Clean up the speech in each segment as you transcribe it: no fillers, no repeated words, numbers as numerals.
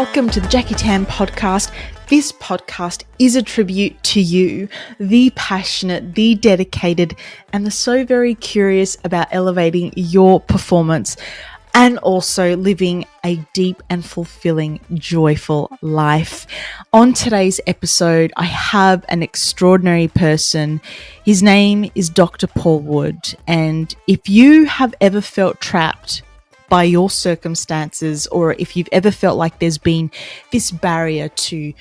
Welcome to the Jackie Tam podcast. This podcast is a tribute to you, the passionate, the dedicated, and the so very curious about elevating your performance and also living a deep and fulfilling, joyful life. On today's episode, I have an extraordinary person. His name is Dr. Paul Wood. And if you have ever felt trapped by your circumstances, or if you've ever felt like there's been this barrier to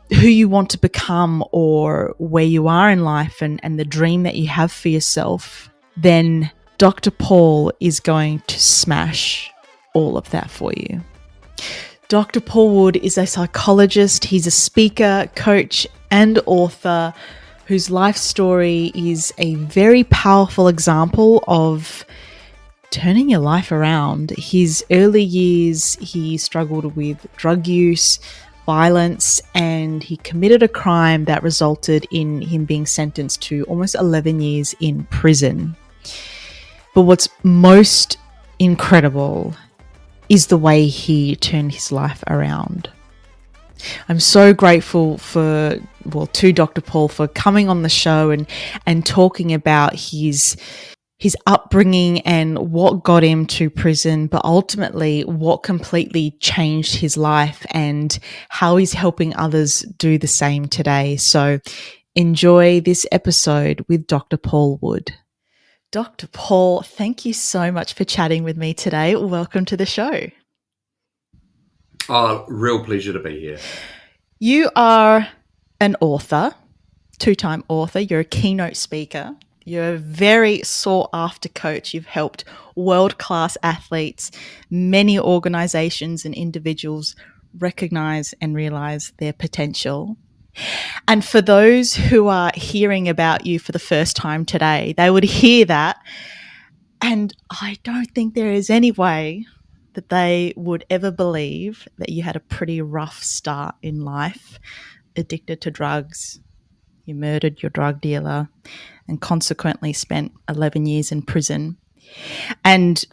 who you want to become or where you are in life and the dream that you have for yourself, then Dr. Paul is going to smash all of that for you. Dr. Paul Wood is a psychologist. He's a speaker, coach, and author whose life story is a very powerful example of turning your life around. His early years, he struggled with drug use, violence, and he committed a crime that resulted in him being sentenced to almost 11 years in prison. But what's most incredible is the way he turned his life around. I'm so grateful to Dr. Paul for coming on the show and talking about his upbringing and what got him to prison, but ultimately what completely changed his life and how he's helping others do the same today. So enjoy this episode with Dr. Paul Wood. Dr. Paul, thank you so much for chatting with me today. Welcome to the show. Oh, real pleasure to be here. You are an author, two-time author. You're a keynote speaker. You're a very sought-after coach. You've helped world-class athletes, many organizations and individuals recognize and realize their potential. And for those who are hearing about you for the first time today, they would hear that, and I don't think there is any way that they would ever believe that you had a pretty rough start in life, addicted to drugs. You murdered your drug dealer and consequently spent 11 years in prison. And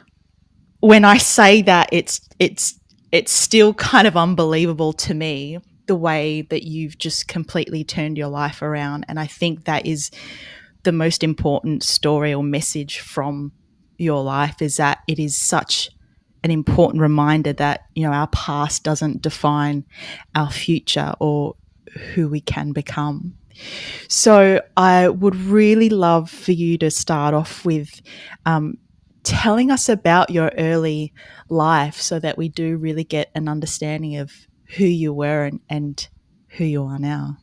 when I say that, it's still kind of unbelievable to me, the way that you've just completely turned your life around. And I think that is the most important story or message from your life, is that it is such an important reminder that, you know, our past doesn't define our future or who we can become. So I would really love for you to start off with telling us about your early life so that we do really get an understanding of who you were and who you are now.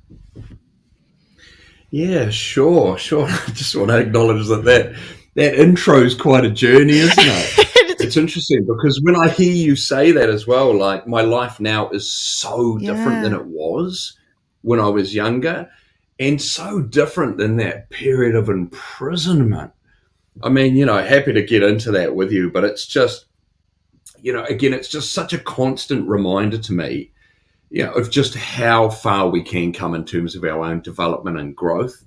Yeah, sure. I just want to acknowledge that intro is quite a journey, isn't it? It's interesting because when I hear you say that as well, like my life now is so different than it was when I was younger, and so different than that period of imprisonment. I mean, you know, happy to get into that with you, but it's just, you know, again, it's just such a constant reminder to me, you know, of just how far we can come in terms of our own development and growth.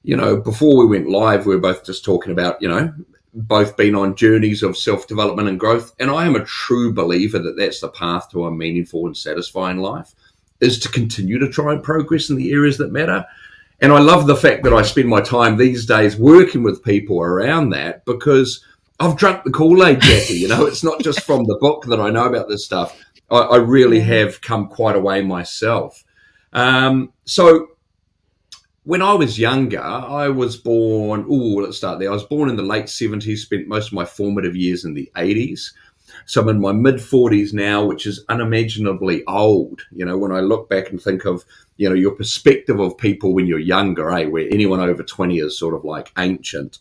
You know, before we went live, we were both just talking about, you know, both been on journeys of self-development and growth. And I am a true believer that that's the path to a meaningful and satisfying life, is to continue to try and progress in the areas that matter. And I love the fact that I spend my time these days working with people around that, because I've drunk the Kool-Aid, Jackie. You know, it's not just from the book that I know about this stuff. I really have come quite a way myself. So when I was younger, I was born, let's start there. I was born in the late 70s, spent most of my formative years in the 80s. So I'm in my mid-40s now, which is unimaginably old. You know, when I look back and think of, you know, your perspective of people when you're younger, where anyone over 20 is sort of like ancient.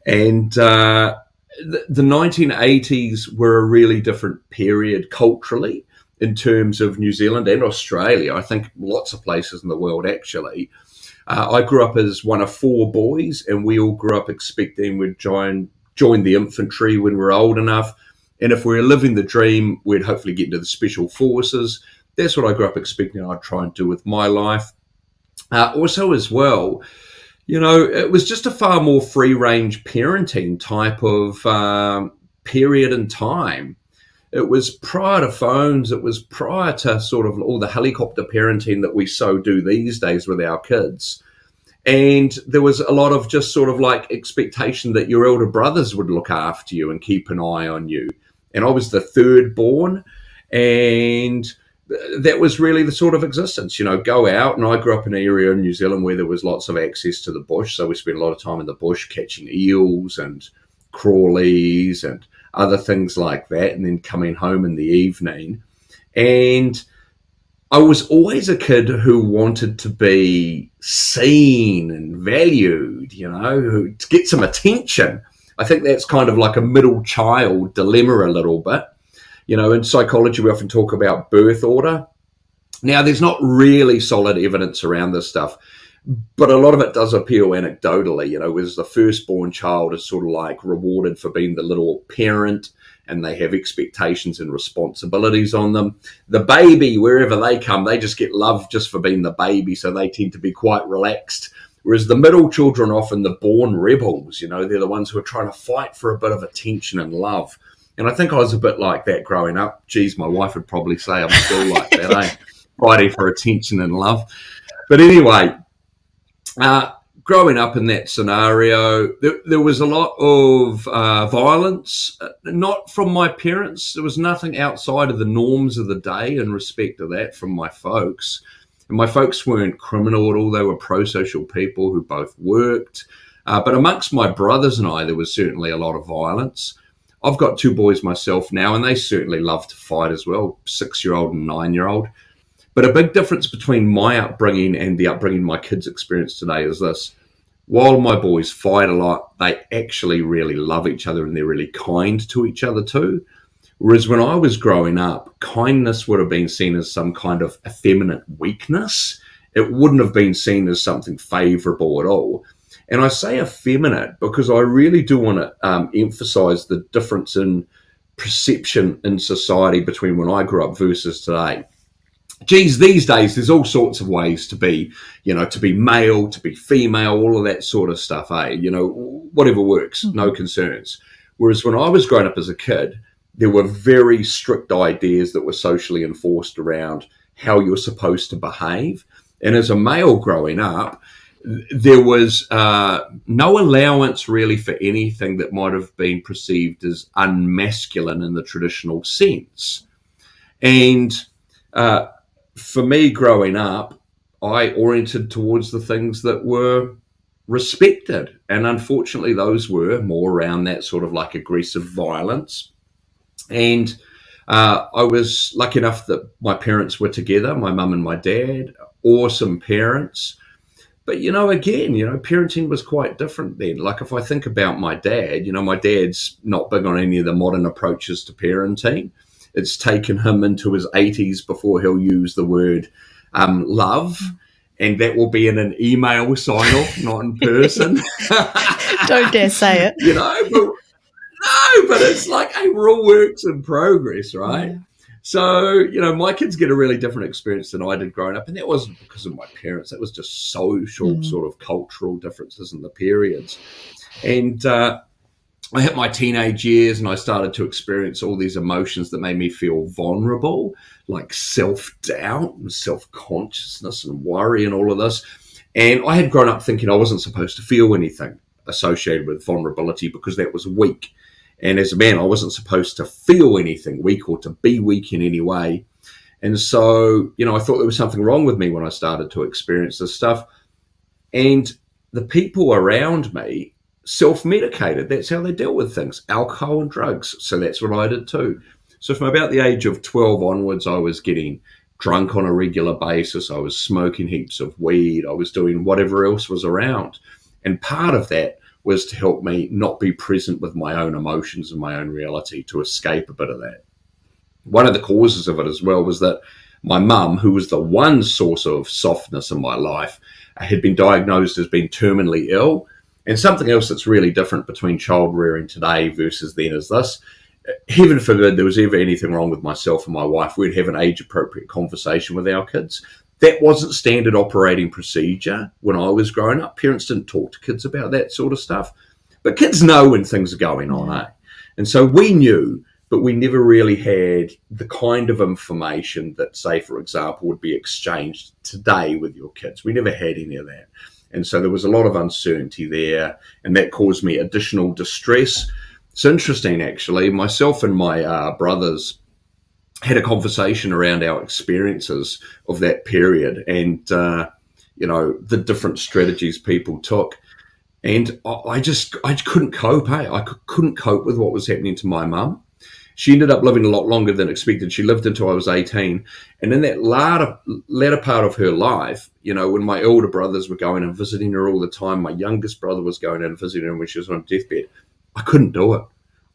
And the 1980s were a really different period culturally in terms of New Zealand and Australia. I think lots of places in the world, actually. I grew up as one of four boys, and we all grew up expecting we'd join the infantry when we were old enough. And if we were living the dream, we'd hopefully get into the special forces. That's what I grew up expecting I'd try and do with my life. Also as well, you know, it was just a far more free-range parenting type of period and time. It was prior to phones. It was prior to sort of all the helicopter parenting that we so do these days with our kids. And there was a lot of just sort of like expectation that your elder brothers would look after you and keep an eye on you. And I was the third born, and that was really the sort of existence, go out. And I grew up in an area in New Zealand where there was lots of access to the bush. So we spent a lot of time in the bush catching eels and crawlies and other things like that, and then coming home in the evening. And I was always a kid who wanted to be seen and valued, to get some attention. I think that's kind of like a middle child dilemma a little bit. In psychology, we often talk about birth order. Now, there's not really solid evidence around this stuff, but a lot of it does appeal anecdotally, whereas the firstborn child is sort of like rewarded for being the little parent, and they have expectations and responsibilities on them. The baby, wherever they come, they just get love just for being the baby, so they tend to be quite relaxed. Whereas the middle children are often the born rebels, they're the ones who are trying to fight for a bit of attention and love. And I think I was a bit like that growing up. Geez, my wife would probably say I'm still like that, fighting for attention and love. But anyway, growing up in that scenario, there was a lot of violence, not from my parents. There was nothing outside of the norms of the day in respect to that from my folks. And my folks weren't criminal at all. They were pro-social people who both worked. But amongst my brothers and I, there was certainly a lot of violence. I've got two boys myself now, and they certainly love to fight as well, 6-year-old and 9-year-old. But a big difference between my upbringing and the upbringing my kids experience today is this. While my boys fight a lot, they actually really love each other, and they're really kind to each other too. Whereas when I was growing up, kindness would have been seen as some kind of effeminate weakness. It wouldn't have been seen as something favourable at all. And I say effeminate because I really do want to emphasise the difference in perception in society between when I grew up versus today. Geez, these days there's all sorts of ways to be, to be male, to be female, all of that sort of stuff, whatever works, no concerns. Whereas when I was growing up as a kid, there were very strict ideas that were socially enforced around how you're supposed to behave. And as a male growing up, there was no allowance really for anything that might have been perceived as unmasculine in the traditional sense. And for me growing up, I oriented towards the things that were respected. And unfortunately, those were more around that sort of like aggressive violence. And I was lucky enough that my parents were together, my mum and my dad, awesome parents. But, again, parenting was quite different then. Like if I think about my dad, my dad's not big on any of the modern approaches to parenting. It's taken him into his 80s before he'll use the word love. And that will be in an email sign-off, not in person. Don't dare say it. But it's like, hey, we're all works in progress, right? Yeah. So, my kids get a really different experience than I did growing up. And that wasn't because of my parents. That was just social sort of cultural differences in the periods. And I hit my teenage years and I started to experience all these emotions that made me feel vulnerable, like self-doubt and self-consciousness and worry and all of this. And I had grown up thinking I wasn't supposed to feel anything associated with vulnerability because that was weak. And as a man, I wasn't supposed to feel anything weak or to be weak in any way. And so, I thought there was something wrong with me when I started to experience this stuff. And the people around me self-medicated. That's how they dealt with things, alcohol and drugs. So that's what I did too. So from about the age of 12 onwards, I was getting drunk on a regular basis. I was smoking heaps of weed. I was doing whatever else was around. And part of that was to help me not be present with my own emotions and my own reality, to escape a bit of that. One of the causes of it as well was that my mum, who was the one source of softness in my life, had been diagnosed as being terminally ill. And something else that's really different between child rearing today versus then is this. Heaven forbid there was ever anything wrong with myself and my wife, we'd have an age-appropriate conversation with our kids. That wasn't standard operating procedure when I was growing up. Parents didn't talk to kids about that sort of stuff. But kids know when things are going on, eh? And so we knew but we never really had the kind of information that, say, for example, would be exchanged today with your kids. We never had any of that. And so there was a lot of uncertainty there, and that caused me additional distress. It's interesting, actually. Myself and my brothers had a conversation around our experiences of that period and, the different strategies people took. And I couldn't cope. Hey, I couldn't cope with what was happening to my mum. She ended up living a lot longer than expected. She lived until I was 18. And in that latter part of her life, when my older brothers were going and visiting her all the time, my youngest brother was going and visiting her when she was on a deathbed, I couldn't do it.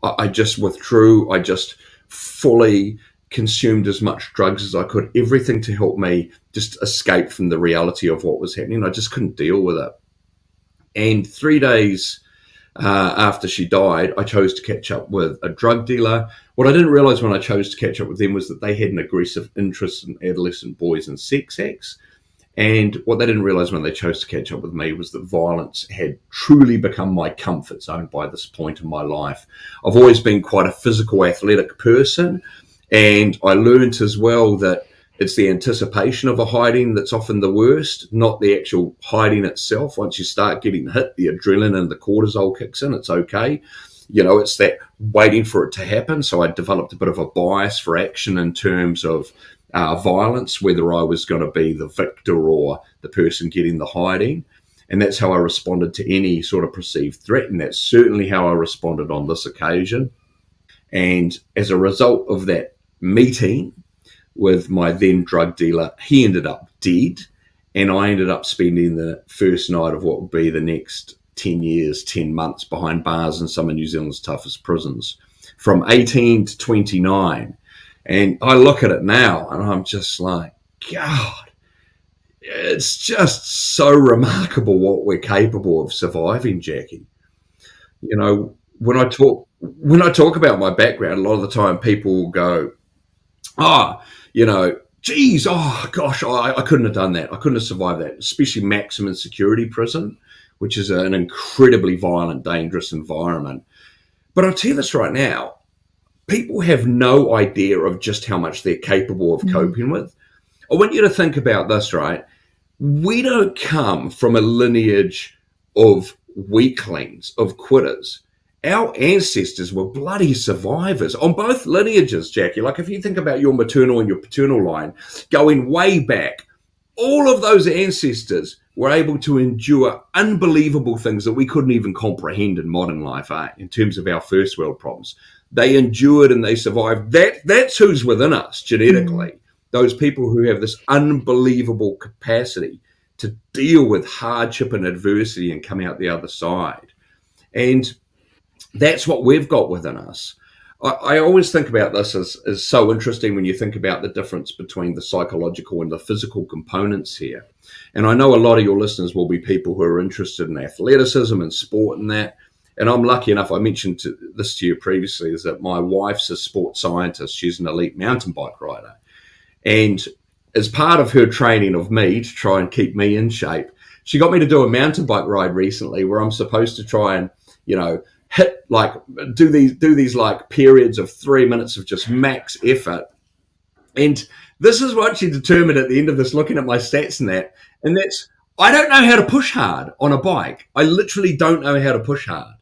I just withdrew. I just fully consumed as much drugs as I could, everything to help me just escape from the reality of what was happening. I just couldn't deal with it. And 3 days after she died, I chose to catch up with a drug dealer. What I didn't realize when I chose to catch up with them was that they had an aggressive interest in adolescent boys and sex acts. And what they didn't realize when they chose to catch up with me was that violence had truly become my comfort zone by this point in my life. I've always been quite a physical, athletic person. And I learned as well that it's the anticipation of a hiding that's often the worst, not the actual hiding itself. Once you start getting hit, the adrenaline and the cortisol kicks in, it's okay. It's that waiting for it to happen. So I developed a bit of a bias for action in terms of violence, whether I was going to be the victor or the person getting the hiding. And that's how I responded to any sort of perceived threat. And that's certainly how I responded on this occasion. And as a result of that meeting with my then drug dealer, he ended up dead. And I ended up spending the first night of what would be the next 10 years, 10 months behind bars in some of New Zealand's toughest prisons, from 18 to 29. And I look at it now and I'm just like, God, it's just so remarkable what we're capable of surviving, Jackie. When I talk about my background, a lot of the time people will go, geez, oh gosh, I couldn't have done that. I couldn't have survived that, especially maximum security prison, which is an incredibly violent, dangerous environment. But I'll tell you this right now, people have no idea of just how much they're capable of coping with. I want you to think about this, right? We don't come from a lineage of weaklings, of quitters. Our ancestors were bloody survivors on both lineages, Jackie. Like if you think about your maternal and your paternal line, going way back, all of those ancestors were able to endure unbelievable things that we couldn't even comprehend in modern life, in terms of our first world problems. They endured and they survived. That's who's within us genetically. Those people who have this unbelievable capacity to deal with hardship and adversity and come out the other side. And that's what we've got within us. I always think about this as so interesting when you think about the difference between the psychological and the physical components here. And I know a lot of your listeners will be people who are interested in athleticism and sport and that. And I'm lucky enough, I mentioned this to you previously, is that my wife's a sports scientist. She's an elite mountain bike rider. And as part of her training of me to try and keep me in shape, she got me to do a mountain bike ride recently where I'm supposed to try and, do these like periods of 3 minutes of just max effort. And this is what she determined at the end of this, looking at my stats and that's, I don't know how to push hard on a bike. I literally don't know how to push hard.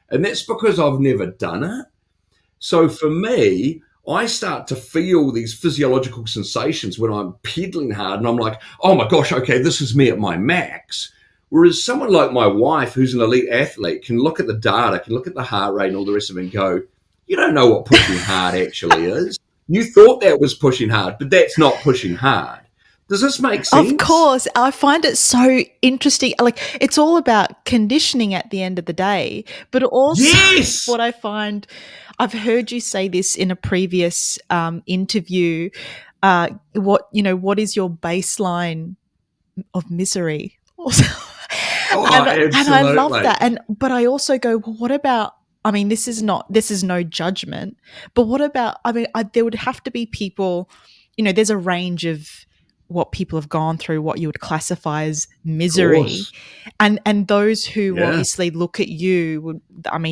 And that's because I've never done it. So for me, I start to feel these physiological sensations when I'm pedaling hard and I'm like, oh my gosh, okay, this is me at my max. Whereas someone like my wife, who's an elite athlete, can look at the data, can look at the heart rate and all the rest of it and go, you don't know what pushing hard actually is. You thought that was pushing hard, but that's not pushing hard. Does this make sense? Of course. I find it so interesting. Like, it's all about conditioning at the end of the day, but also yes! What I find, I've heard you say this in a previous interview, what is your baseline of misery? And I love that. But I also go, well, what about, I mean, this is no judgment, but what about, there would have to be people, there's a range of what people have gone through, what you would classify as misery. And those who obviously look at you would,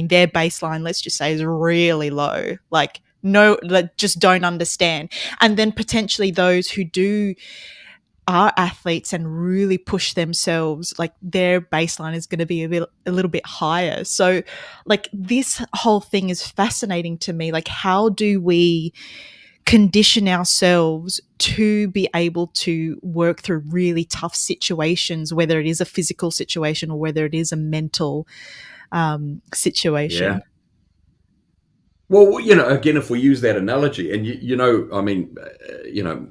their baseline, let's just say, is really low. Like just don't understand. And then potentially those who are athletes and really push themselves, like their baseline is going to be a little bit higher. So like this whole thing is fascinating to me. Like, how do we condition ourselves to be able to work through really tough situations, whether it is a physical situation or whether it is a mental situation? Yeah. Well, again, if we use that analogy, and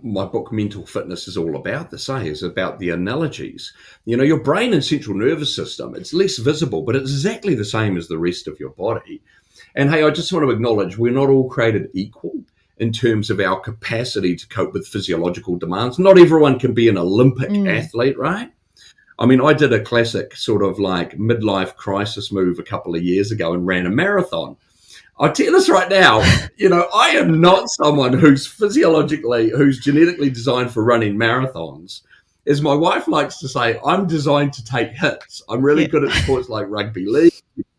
my book Mental Fitness is all about this, is about the analogies. Your brain and central nervous system, it's less visible, but it's exactly the same as the rest of your body. And hey, I just want to acknowledge we're not all created equal in terms of our capacity to cope with physiological demands. Not everyone can be an Olympic athlete, right? I mean, I did a classic sort of like midlife crisis move a couple of years ago and ran a marathon. I'll tell you this right now, I am not someone who's genetically designed for running marathons. As my wife likes to say, I'm designed to take hits. I'm really good at sports like rugby league,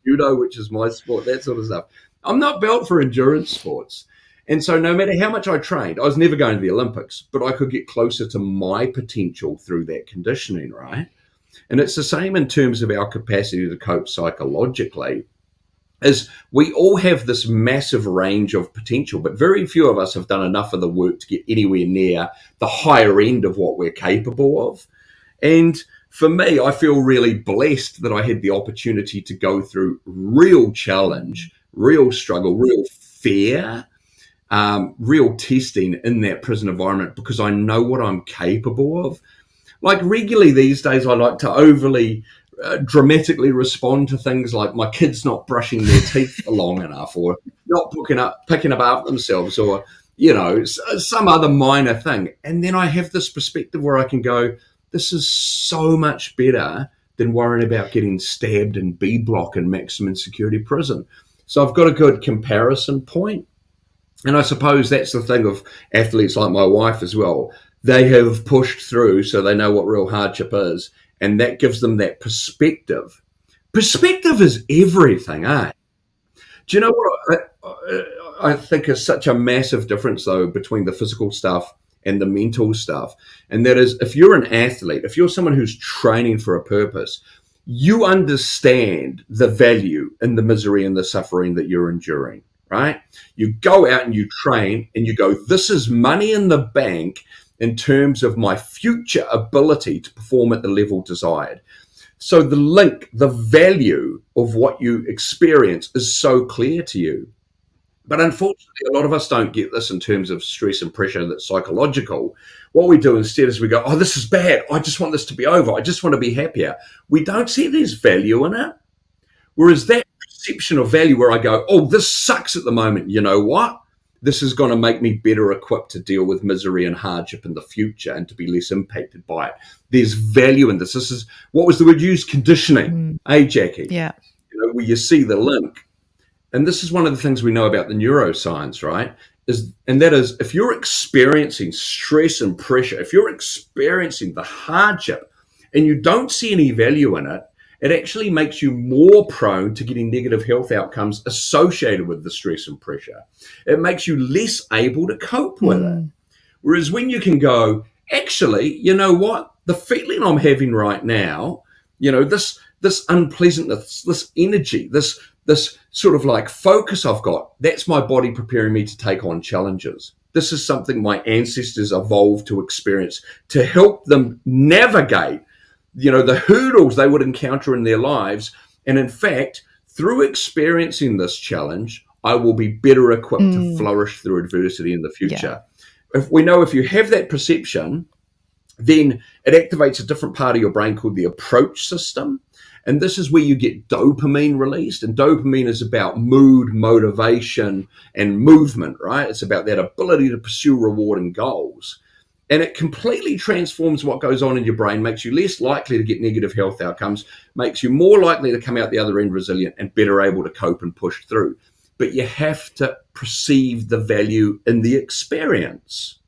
judo, which is my sport, that sort of stuff. I'm not built for endurance sports. And so no matter how much I trained, I was never going to the Olympics, but I could get closer to my potential through that conditioning, right? And it's the same in terms of our capacity to cope psychologically. Is we all have this massive range of potential, but very few of us have done enough of the work to get anywhere near the higher end of what we're capable of. And for me, I feel really blessed that I had the opportunity to go through real challenge, real struggle, real fear, real testing in that prison environment, because I know what I'm capable of. Like regularly these days, I like to overly dramatically respond to things like my kids not brushing their teeth long enough, or not picking up after themselves, or some other minor thing. And then I have this perspective where I can go, this is so much better than worrying about getting stabbed in B block in maximum security prison. So I've got a good comparison point. And I suppose that's the thing of athletes like my wife as well. They have pushed through, so they know what real hardship is. And that gives them that perspective. Perspective is everything, eh? Do you know what I think is such a massive difference, though, between the physical stuff and the mental stuff? And that is, if you're an athlete, if you're someone who's training for a purpose, you understand the value in the misery and the suffering that you're enduring, right? You go out and you train and you go, this is money in the bank in terms of my future ability to perform at the level desired. So the link, the value of what you experience is so clear to you. But unfortunately, a lot of us don't get this in terms of stress and pressure that's psychological. What we do instead is we go, oh, this is bad. I just want this to be over. I just want to be happier. We don't see there's value in it. Whereas that perception of value where I go, oh, this sucks at the moment. You know what? This is going to make me better equipped to deal with misery and hardship in the future and to be less impacted by it. There's value in this. This is, what was the word used? Conditioning. Hey, Jackie? Yeah. Where you see the link. And this is one of the things we know about the neuroscience, right? And that is, if you're experiencing stress and pressure, if you're experiencing the hardship and you don't see any value in it, it actually makes you more prone to getting negative health outcomes associated with the stress and pressure. It makes you less able to cope with it. Whereas when you can go, actually, you know what? The feeling I'm having right now, this unpleasantness, this energy, this sort of like focus I've got, that's my body preparing me to take on challenges. This is something my ancestors evolved to experience to help them navigate the hurdles they would encounter in their lives. And in fact, through experiencing this challenge, I will be better equipped to flourish through adversity in the future. Yeah. If you have that perception, then it activates a different part of your brain called the approach system. And this is where you get dopamine released. And dopamine is about mood, motivation, and movement, right? It's about that ability to pursue rewarding goals. And it completely transforms what goes on in your brain, makes you less likely to get negative health outcomes, makes you more likely to come out the other end resilient and better able to cope and push through. But you have to perceive the value in the experience.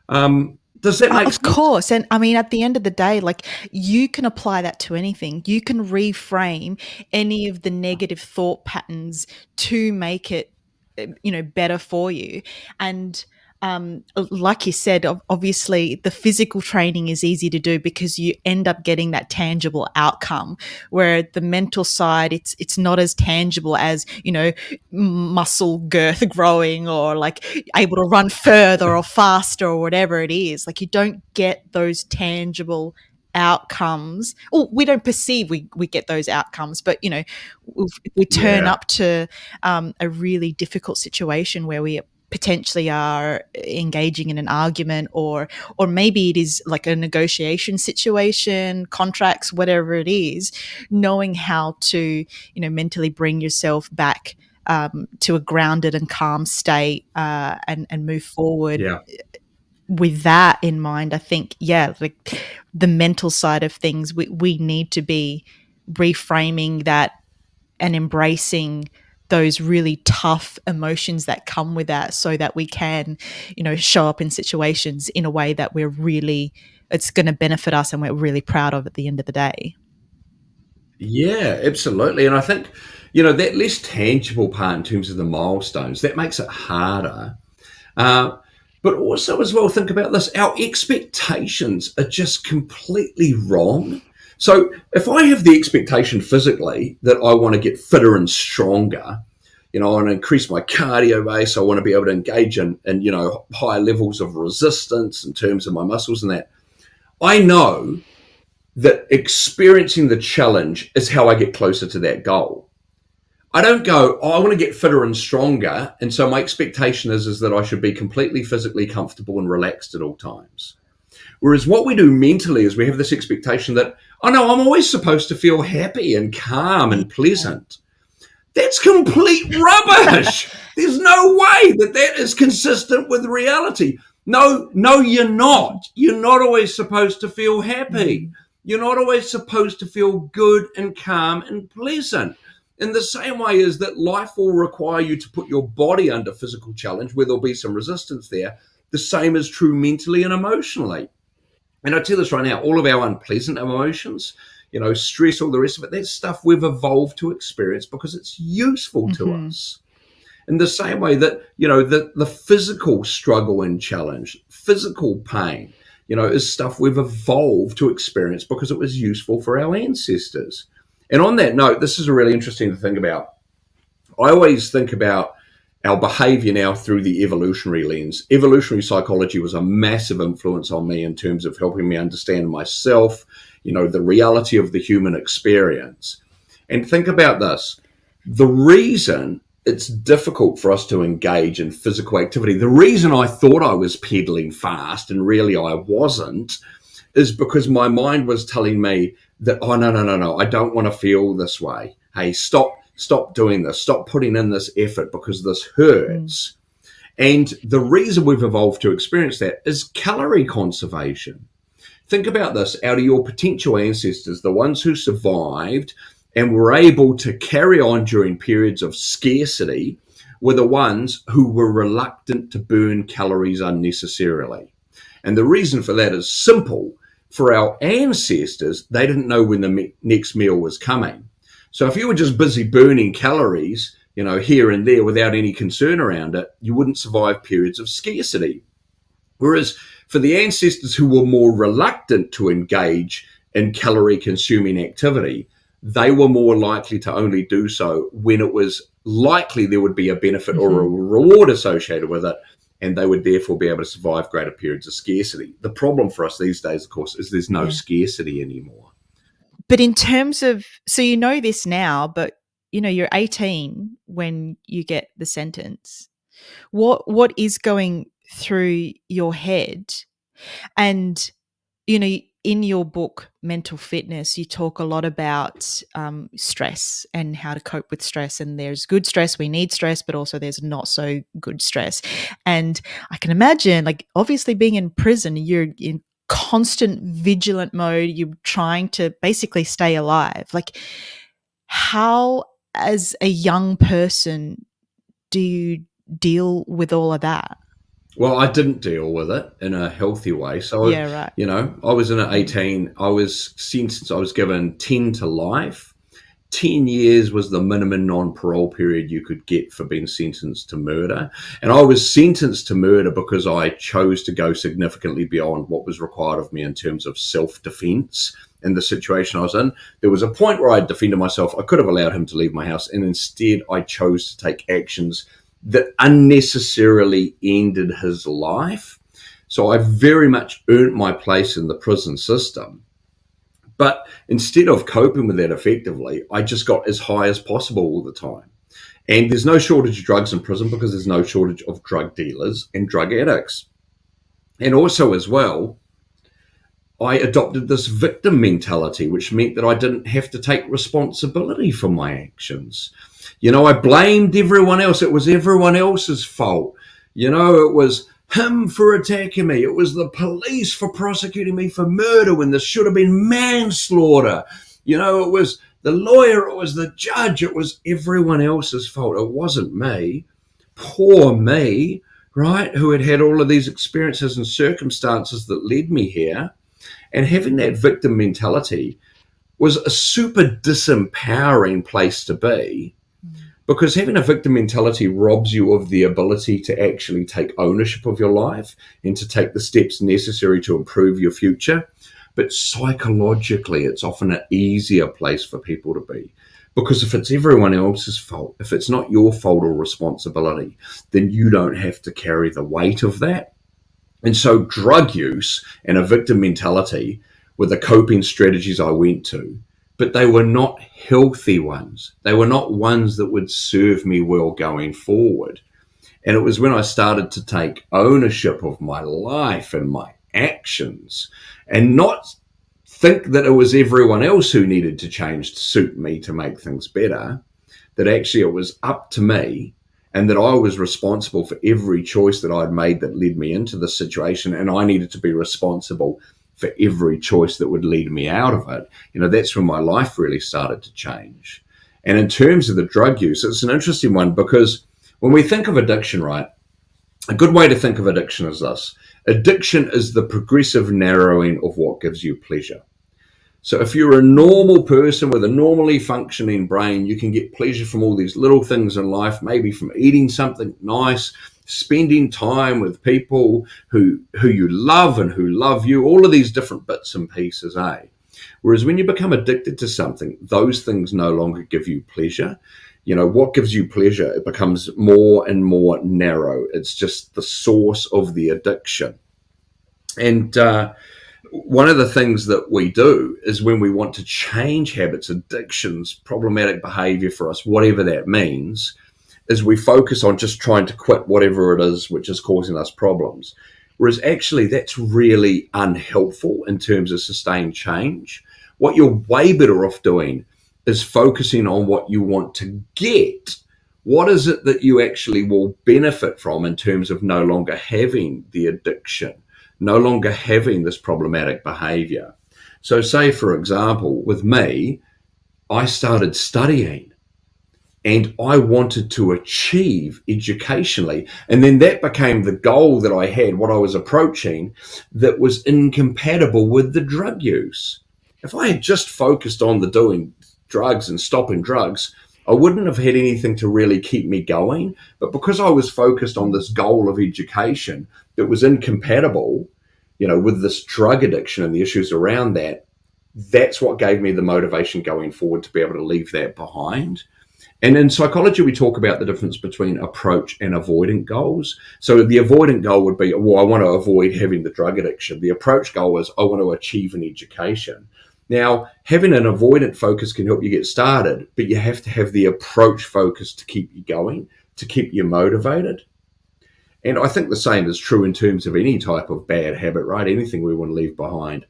Does that make sense? Of course. And I mean, at the end of the day, like, you can apply that to anything. You can reframe any of the negative thought patterns to make it better for you. And like you said, obviously the physical training is easy to do because you end up getting that tangible outcome, where the mental side, it's not as tangible as, muscle girth growing, or like able to run further or faster or whatever it is. Like, you don't get those tangible outcomes, or we don't perceive we get those outcomes. But if we turn Yeah. up to a really difficult situation where we potentially are engaging in an argument, or maybe it is like a negotiation situation, contracts, whatever it is, knowing how to mentally bring yourself back to a grounded and calm state, and move forward Yeah. with that in mind. I think, yeah, like the mental side of things, we need to be reframing that and embracing those really tough emotions that come with that, so that we can, show up in situations in a way that it's going to benefit us and we're really proud of at the end of the day. Yeah, absolutely. And I think, that less tangible part in terms of the milestones, that makes it harder. Uh, but also, as well, think about this: our expectations are just completely wrong. So, if I have the expectation physically that I want to get fitter and stronger, I want to increase my cardio base, I want to be able to engage in higher levels of resistance in terms of my muscles and that, I know that experiencing the challenge is how I get closer to that goal. I don't go, I want to get fitter and stronger, and so my expectation is that I should be completely physically comfortable and relaxed at all times. Whereas what we do mentally is we have this expectation that, oh no, I'm always supposed to feel happy and calm and pleasant. That's complete rubbish. There's no way that is consistent with reality. No, you're not. You're not always supposed to feel happy. You're not always supposed to feel good and calm and pleasant. In the same way as that life will require you to put your body under physical challenge, where there'll be some resistance there, the same is true mentally and emotionally. And I tell this right now, all of our unpleasant emotions, stress, all the rest of it, that's stuff we've evolved to experience because it's useful to us. In the same way that, the physical struggle and challenge, physical pain, is stuff we've evolved to experience because it was useful for our ancestors. And on that note, this is a really interesting to think about. I always think about our behavior now through the evolutionary lens. Evolutionary psychology was a massive influence on me in terms of helping me understand myself, the reality of the human experience. And think about this. The reason it's difficult for us to engage in physical activity, the reason I thought I was pedaling fast and really I wasn't, is because my mind was telling me that, oh, no, I don't want to feel this way. Hey, stop doing this. Stop putting in this effort because this hurts. And the reason we've evolved to experience that is calorie conservation. Think about this. Out of your potential ancestors, the ones who survived and were able to carry on during periods of scarcity were the ones who were reluctant to burn calories unnecessarily. And the reason for that is simple. For our ancestors, they didn't know when the next meal was coming. So if you were just busy burning calories, here and there without any concern around it, you wouldn't survive periods of scarcity. Whereas for the ancestors who were more reluctant to engage in calorie consuming activity, they were more likely to only do so when it was likely there would be a benefit or a reward associated with it, and they would therefore be able to survive greater periods of scarcity. The problem for us these days, of course, is there's no scarcity anymore. But in terms of, so this now, but you're 18 when you get the sentence. What is going through your head? And in your book, Mental Fitness, you talk a lot about stress and how to cope with stress. And there's good stress, we need stress, but also there's not so good stress. And I can imagine, like, obviously being in prison, you're in constant vigilant mode. You're trying to basically stay alive. Like, how, as a young person, do you deal with all of that? Well, I didn't deal with it in a healthy way. So, Yeah, right. I was in at 18. I was sentenced, I was given 10 to life, 10 years was the minimum non-parole period you could get for being sentenced to murder. And I was sentenced to murder because I chose to go significantly beyond what was required of me in terms of self-defense in the situation I was in. There was a point where I defended myself. I could have allowed him to leave my house, and instead I chose to take actions that unnecessarily ended his life. So I very much earned my place in the prison system. But instead of coping with that effectively, I just got as high as possible all the time. And there's no shortage of drugs in prison because there's no shortage of drug dealers and drug addicts. And also as well, I adopted this victim mentality, which meant that I didn't have to take responsibility for my actions. I blamed everyone else. It was everyone else's fault. It was him for attacking me. It was the police for prosecuting me for murder when this should have been manslaughter. It was the lawyer, it was the judge, it was everyone else's fault. It wasn't me. Poor me, right? Who had all of these experiences and circumstances that led me here. And having that victim mentality was a super disempowering place to be, because having a victim mentality robs you of the ability to actually take ownership of your life and to take the steps necessary to improve your future. But psychologically, it's often an easier place for people to be, because if it's everyone else's fault, if it's not your fault or responsibility, then you don't have to carry the weight of that. And so drug use and a victim mentality were the coping strategies I went to, but they were not healthy ones. They were not ones that would serve me well going forward. And it was when I started to take ownership of my life and my actions and not think that it was everyone else who needed to change to suit me to make things better, that actually it was up to me, and that I was responsible for every choice that I'd made that led me into this situation, and I needed to be responsible for every choice that would lead me out of it. That's when my life really started to change. And in terms of the drug use, it's an interesting one, because when we think of addiction, right, a good way to think of addiction is this. Addiction is the progressive narrowing of what gives you pleasure. So if you're a normal person with a normally functioning brain, you can get pleasure from all these little things in life, maybe from eating something nice, spending time with people who you love and who love you, all of these different bits and pieces, Whereas when you become addicted to something, those things no longer give you pleasure. What gives you pleasure, it becomes more and more narrow. It's just the source of the addiction. And one of the things that we do is when we want to change habits, addictions, problematic behavior for us, whatever that means, is we focus on just trying to quit whatever it is which is causing us problems. Whereas actually that's really unhelpful in terms of sustained change. What you're way better off doing is focusing on what you want to get. What is it that you actually will benefit from in terms of no longer having the addiction, no longer having this problematic behavior? So say, for example, with me, I started studying and I wanted to achieve educationally. And then that became the goal that I had, what I was approaching, that was incompatible with the drug use. If I had just focused on the doing drugs and stopping drugs, I wouldn't have had anything to really keep me going. But because I was focused on this goal of education that was incompatible, with this drug addiction and the issues around that, that's what gave me the motivation going forward to be able to leave that behind. And in psychology, we talk about the difference between approach and avoidant goals. So the avoidant goal would be, well, I want to avoid having the drug addiction. The approach goal is, I want to achieve an education. Now, having an avoidant focus can help you get started, but you have to have the approach focus to keep you going, to keep you motivated. And I think the same is true in terms of any type of bad habit, right? Anything we want to leave behind.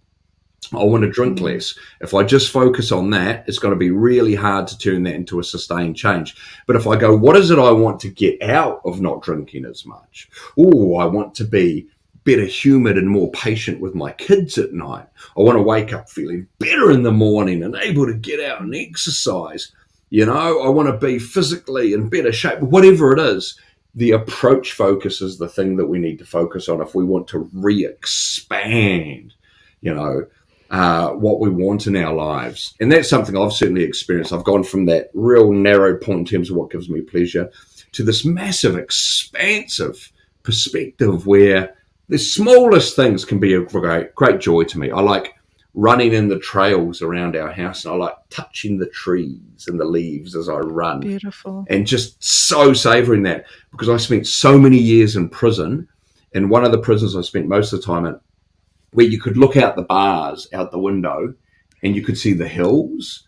I want to drink less. If I just focus on that, it's going to be really hard to turn that into a sustained change. But if I go, what is it I want to get out of not drinking as much? Oh, I want to be better humoured and more patient with my kids at night. I want to wake up feeling better in the morning and able to get out and exercise. I want to be physically in better shape. Whatever it is, the approach focus is the thing that we need to focus on if we want to re-expand, what we want in our lives. And that's something I've certainly experienced. I've gone from that real narrow point in terms of what gives me pleasure to this massive, expansive perspective where the smallest things can be a great joy to me. I like running in the trails around our house, and I like touching the trees and the leaves as I run, Beautiful. and just so savoring that, because I spent so many years in prison. And one of the prisons I spent most of the time in, where you could look out the bars out the window and you could see the hills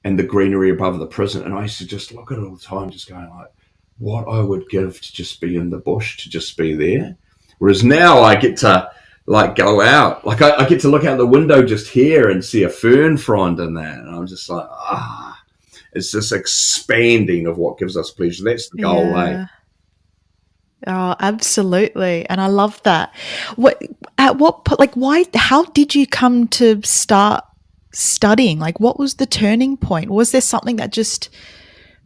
and the greenery above the prison. And I used to just look at it all the time, just going like, what I would give to just be in the bush, to just be there. Whereas now I get to like go out, like I get to look out the window just here and see a fern frond in that. And I'm just like, it's this expanding of what gives us pleasure. That's the goal, eh? Oh, absolutely. And I love that. Why, how did you come to start studying? Like, what was the turning point? Was there something that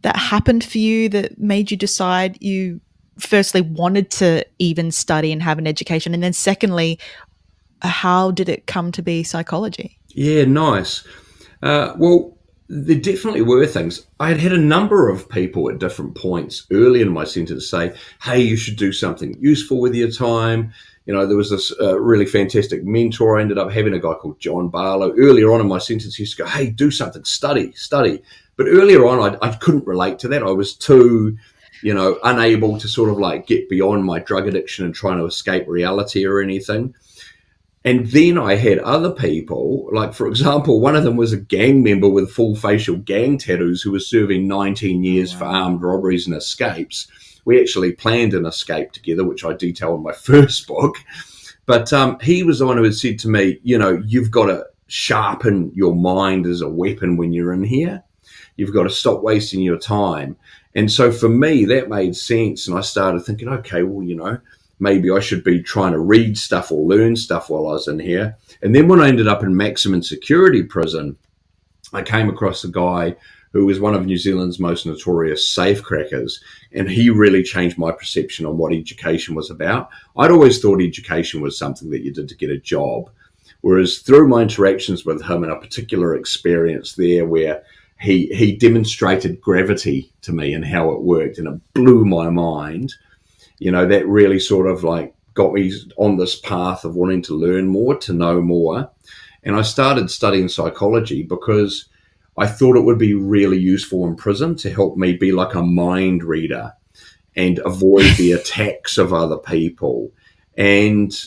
happened for you that made you decide you firstly wanted to even study and have an education? And then secondly, how did it come to be psychology? Yeah, nice. Well, there definitely were things. I had a number of people at different points early in my sentence say, hey, you should do something useful with your time. There was this really fantastic mentor I ended up having, a guy called John Barlow. Earlier on in my sentence, he used to go, hey, do something, study. But earlier on, I couldn't relate to that. I was too, unable to sort of like get beyond my drug addiction and trying to escape reality or anything. And then I had other people, like, for example, one of them was a gang member with full facial gang tattoos who was serving 19 years for armed robberies and escapes. We actually planned an escape together, which I detail in my first book. But he was the one who had said to me, you've got to sharpen your mind as a weapon when you're in here. You've got to stop wasting your time. And so for me, that made sense. And I started thinking, okay, well, maybe I should be trying to read stuff or learn stuff while I was in here. And then when I ended up in maximum security prison, I came across a guy who was one of New Zealand's most notorious safecrackers, and he really changed my perception on what education was about. I'd always thought education was something that you did to get a job, whereas through my interactions with him and a particular experience there where he demonstrated gravity to me and how it worked, and it blew my mind. That really sort of like got me on this path of wanting to learn more, to know more. And I started studying psychology because I thought it would be really useful in prison to help me be like a mind reader and avoid the attacks of other people. And,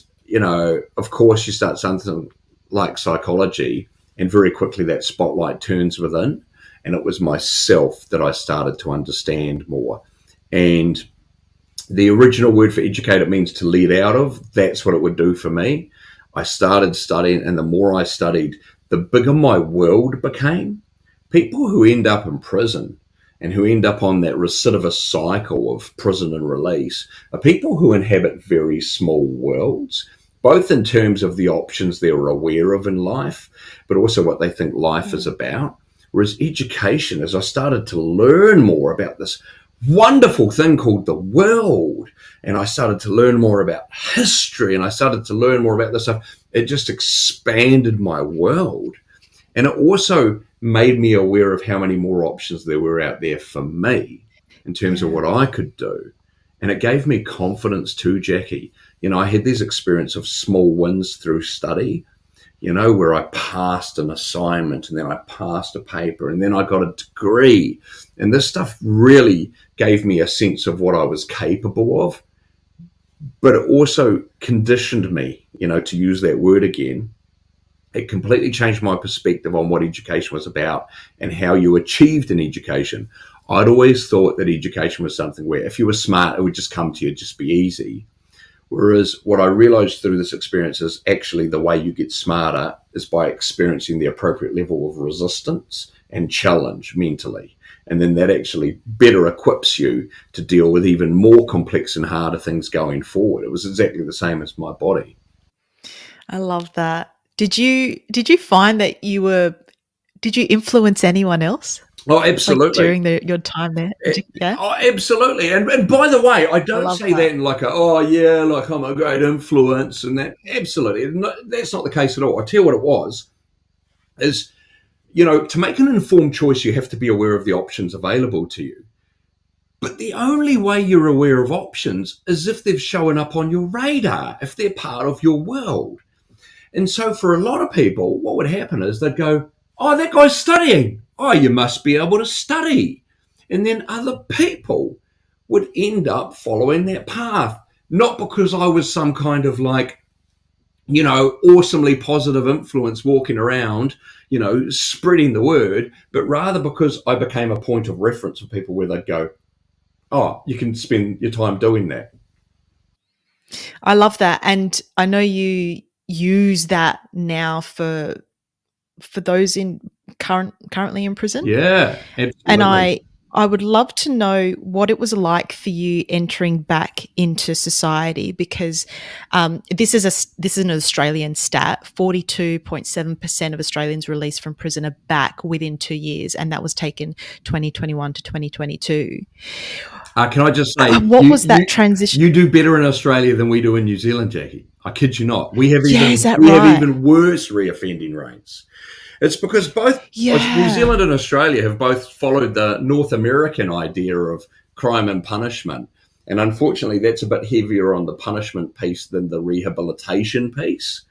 of course, you start something like psychology, and very quickly that spotlight turns within. And it was myself that I started to understand more. And the original word for educate, means to lead out of. That's what it would do for me. I started studying, and the more I studied, the bigger my world became. People who end up in prison and who end up on that recidivist cycle of prison and release are people who inhabit very small worlds, both in terms of the options they're aware of in life, but also what they think life is about. Whereas education, as I started to learn more about this wonderful thing called the world, and I started to learn more about history, and I started to learn more about this stuff, it just expanded my world. And it also made me aware of how many more options there were out there for me in terms of what I could do. And it gave me confidence too, Jackie. I had these experience of small wins through study, where I passed an assignment, and then I passed a paper, and then I got a degree. And this stuff really gave me a sense of what I was capable of. But it also conditioned me, to use that word again. It completely changed my perspective on what education was about and how you achieved an education. I'd always thought that education was something where if you were smart, it would just come to you, just be easy. Whereas what I realized through this experience is actually the way you get smarter is by experiencing the appropriate level of resistance and challenge mentally. And then that actually better equips you to deal with even more complex and harder things going forward. It was exactly the same as my body. I love that. Did you find that did you influence anyone else? Oh, absolutely. Like during your time there? Yeah? Oh, absolutely. And by the way, I don't say that in like like I'm a great influence and that. Absolutely. That's not the case at all. I tell you what it was. is, to make an informed choice, you have to be aware of the options available to you. But the only way you're aware of options is if they've shown up on your radar, if they're part of your world. And so for a lot of people, what would happen is they'd go, oh, that guy's studying. Oh, you must be able to study. And then other people would end up following that path, not because I was some kind of awesomely positive influence walking around, spreading the word, but rather because I became a point of reference for people where they'd go, oh, you can spend your time doing that. I love that. And I know you use that now for those currently in prison. Yeah, absolutely. And I would love to know what it was like for you entering back into society, because this is an Australian stat. 42.7% of Australians released from prison are back within 2 years, and that was taken 2021 to 2022. Can I just say, what was that transition? You do better in Australia than we do in New Zealand, Jackie. I kid you not. We have have even worse reoffending rates. It's because both New Zealand and Australia have both followed the North American idea of crime and punishment. And unfortunately, that's a bit heavier on the punishment piece than the rehabilitation piece.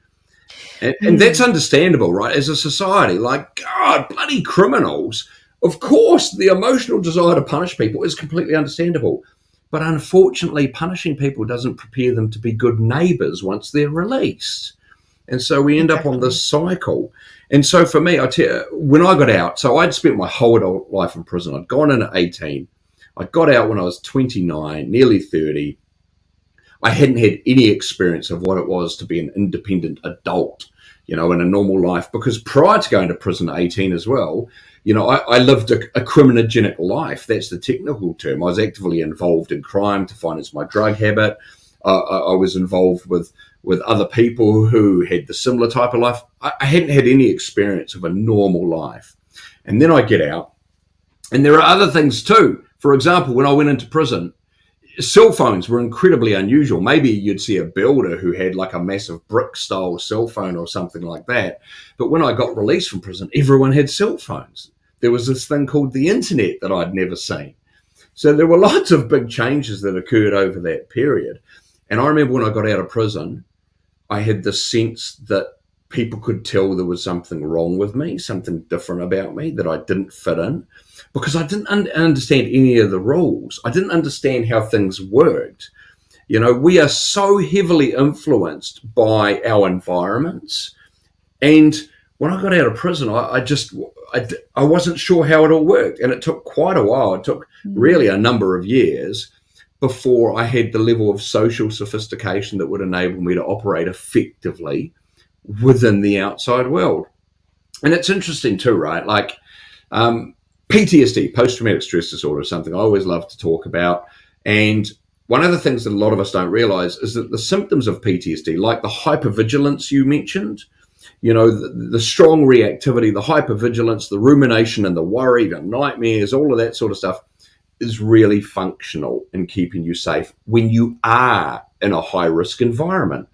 And that's understandable, right? As a society, God, bloody criminals. Of course, the emotional desire to punish people is completely understandable. But unfortunately, punishing people doesn't prepare them to be good neighbours once they're released. And so we end up on this cycle. And so for me, I tell you, when I got out, so I'd spent my whole adult life in prison. I'd gone in at 18. I got out when I was 29, nearly 30. I hadn't had any experience of what it was to be an independent adult, in a normal life. Because prior to going to prison at 18 as well, I lived a criminogenic life. That's the technical term. I was actively involved in crime to finance my drug habit. I was involved with other people who had the similar type of life. I hadn't had any experience of a normal life. And then I get out, and there are other things too. For example, when I went into prison, cell phones were incredibly unusual. Maybe you'd see a builder who had a massive brick-style cell phone or something like that. But when I got released from prison, everyone had cell phones. There was this thing called the internet that I'd never seen. So there were lots of big changes that occurred over that period. And I remember when I got out of prison, I had the sense that people could tell there was something wrong with me, something different about me, that I didn't fit in, because I didn't understand any of the rules. I didn't understand how things worked. We are so heavily influenced by our environments. And when I got out of prison, I wasn't sure how it all worked. And it took quite a while. It took really a number of years before I had the level of social sophistication that would enable me to operate effectively within the outside world. And it's interesting too, right? PTSD, post-traumatic stress disorder, is something I always love to talk about. And one of the things that a lot of us don't realize is that the symptoms of PTSD, like the hypervigilance you mentioned, the strong reactivity, the hypervigilance, the rumination and the worry, the nightmares, all of that sort of stuff, is really functional in keeping you safe when you are in a high-risk environment.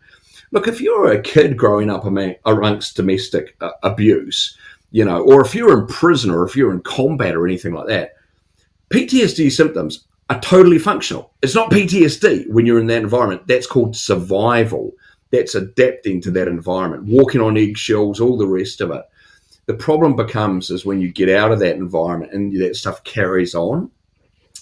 Look, if you're a kid growing up amongst domestic abuse, or if you're in prison or if you're in combat or anything like that, PTSD symptoms are totally functional. It's not PTSD when you're in that environment. That's called survival. That's adapting to that environment, walking on eggshells, all the rest of it. The problem becomes is when you get out of that environment and that stuff carries on.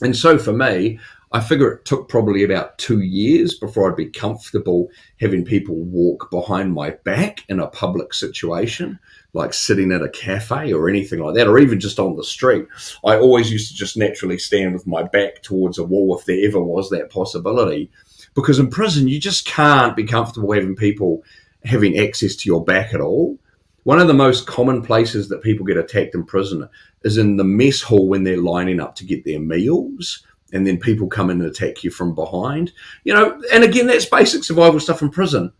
And so for me, I figure it took probably about 2 years before I'd be comfortable having people walk behind my back in a public situation, like sitting at a cafe or anything like that, or even just on the street. I always used to just naturally stand with my back towards a wall if there ever was that possibility. Because in prison, you just can't be comfortable having people having access to your back at all. One of the most common places that people get attacked in prison is in the mess hall when they're lining up to get their meals, and then people come in and attack you from behind. And again, that's basic survival stuff in prison.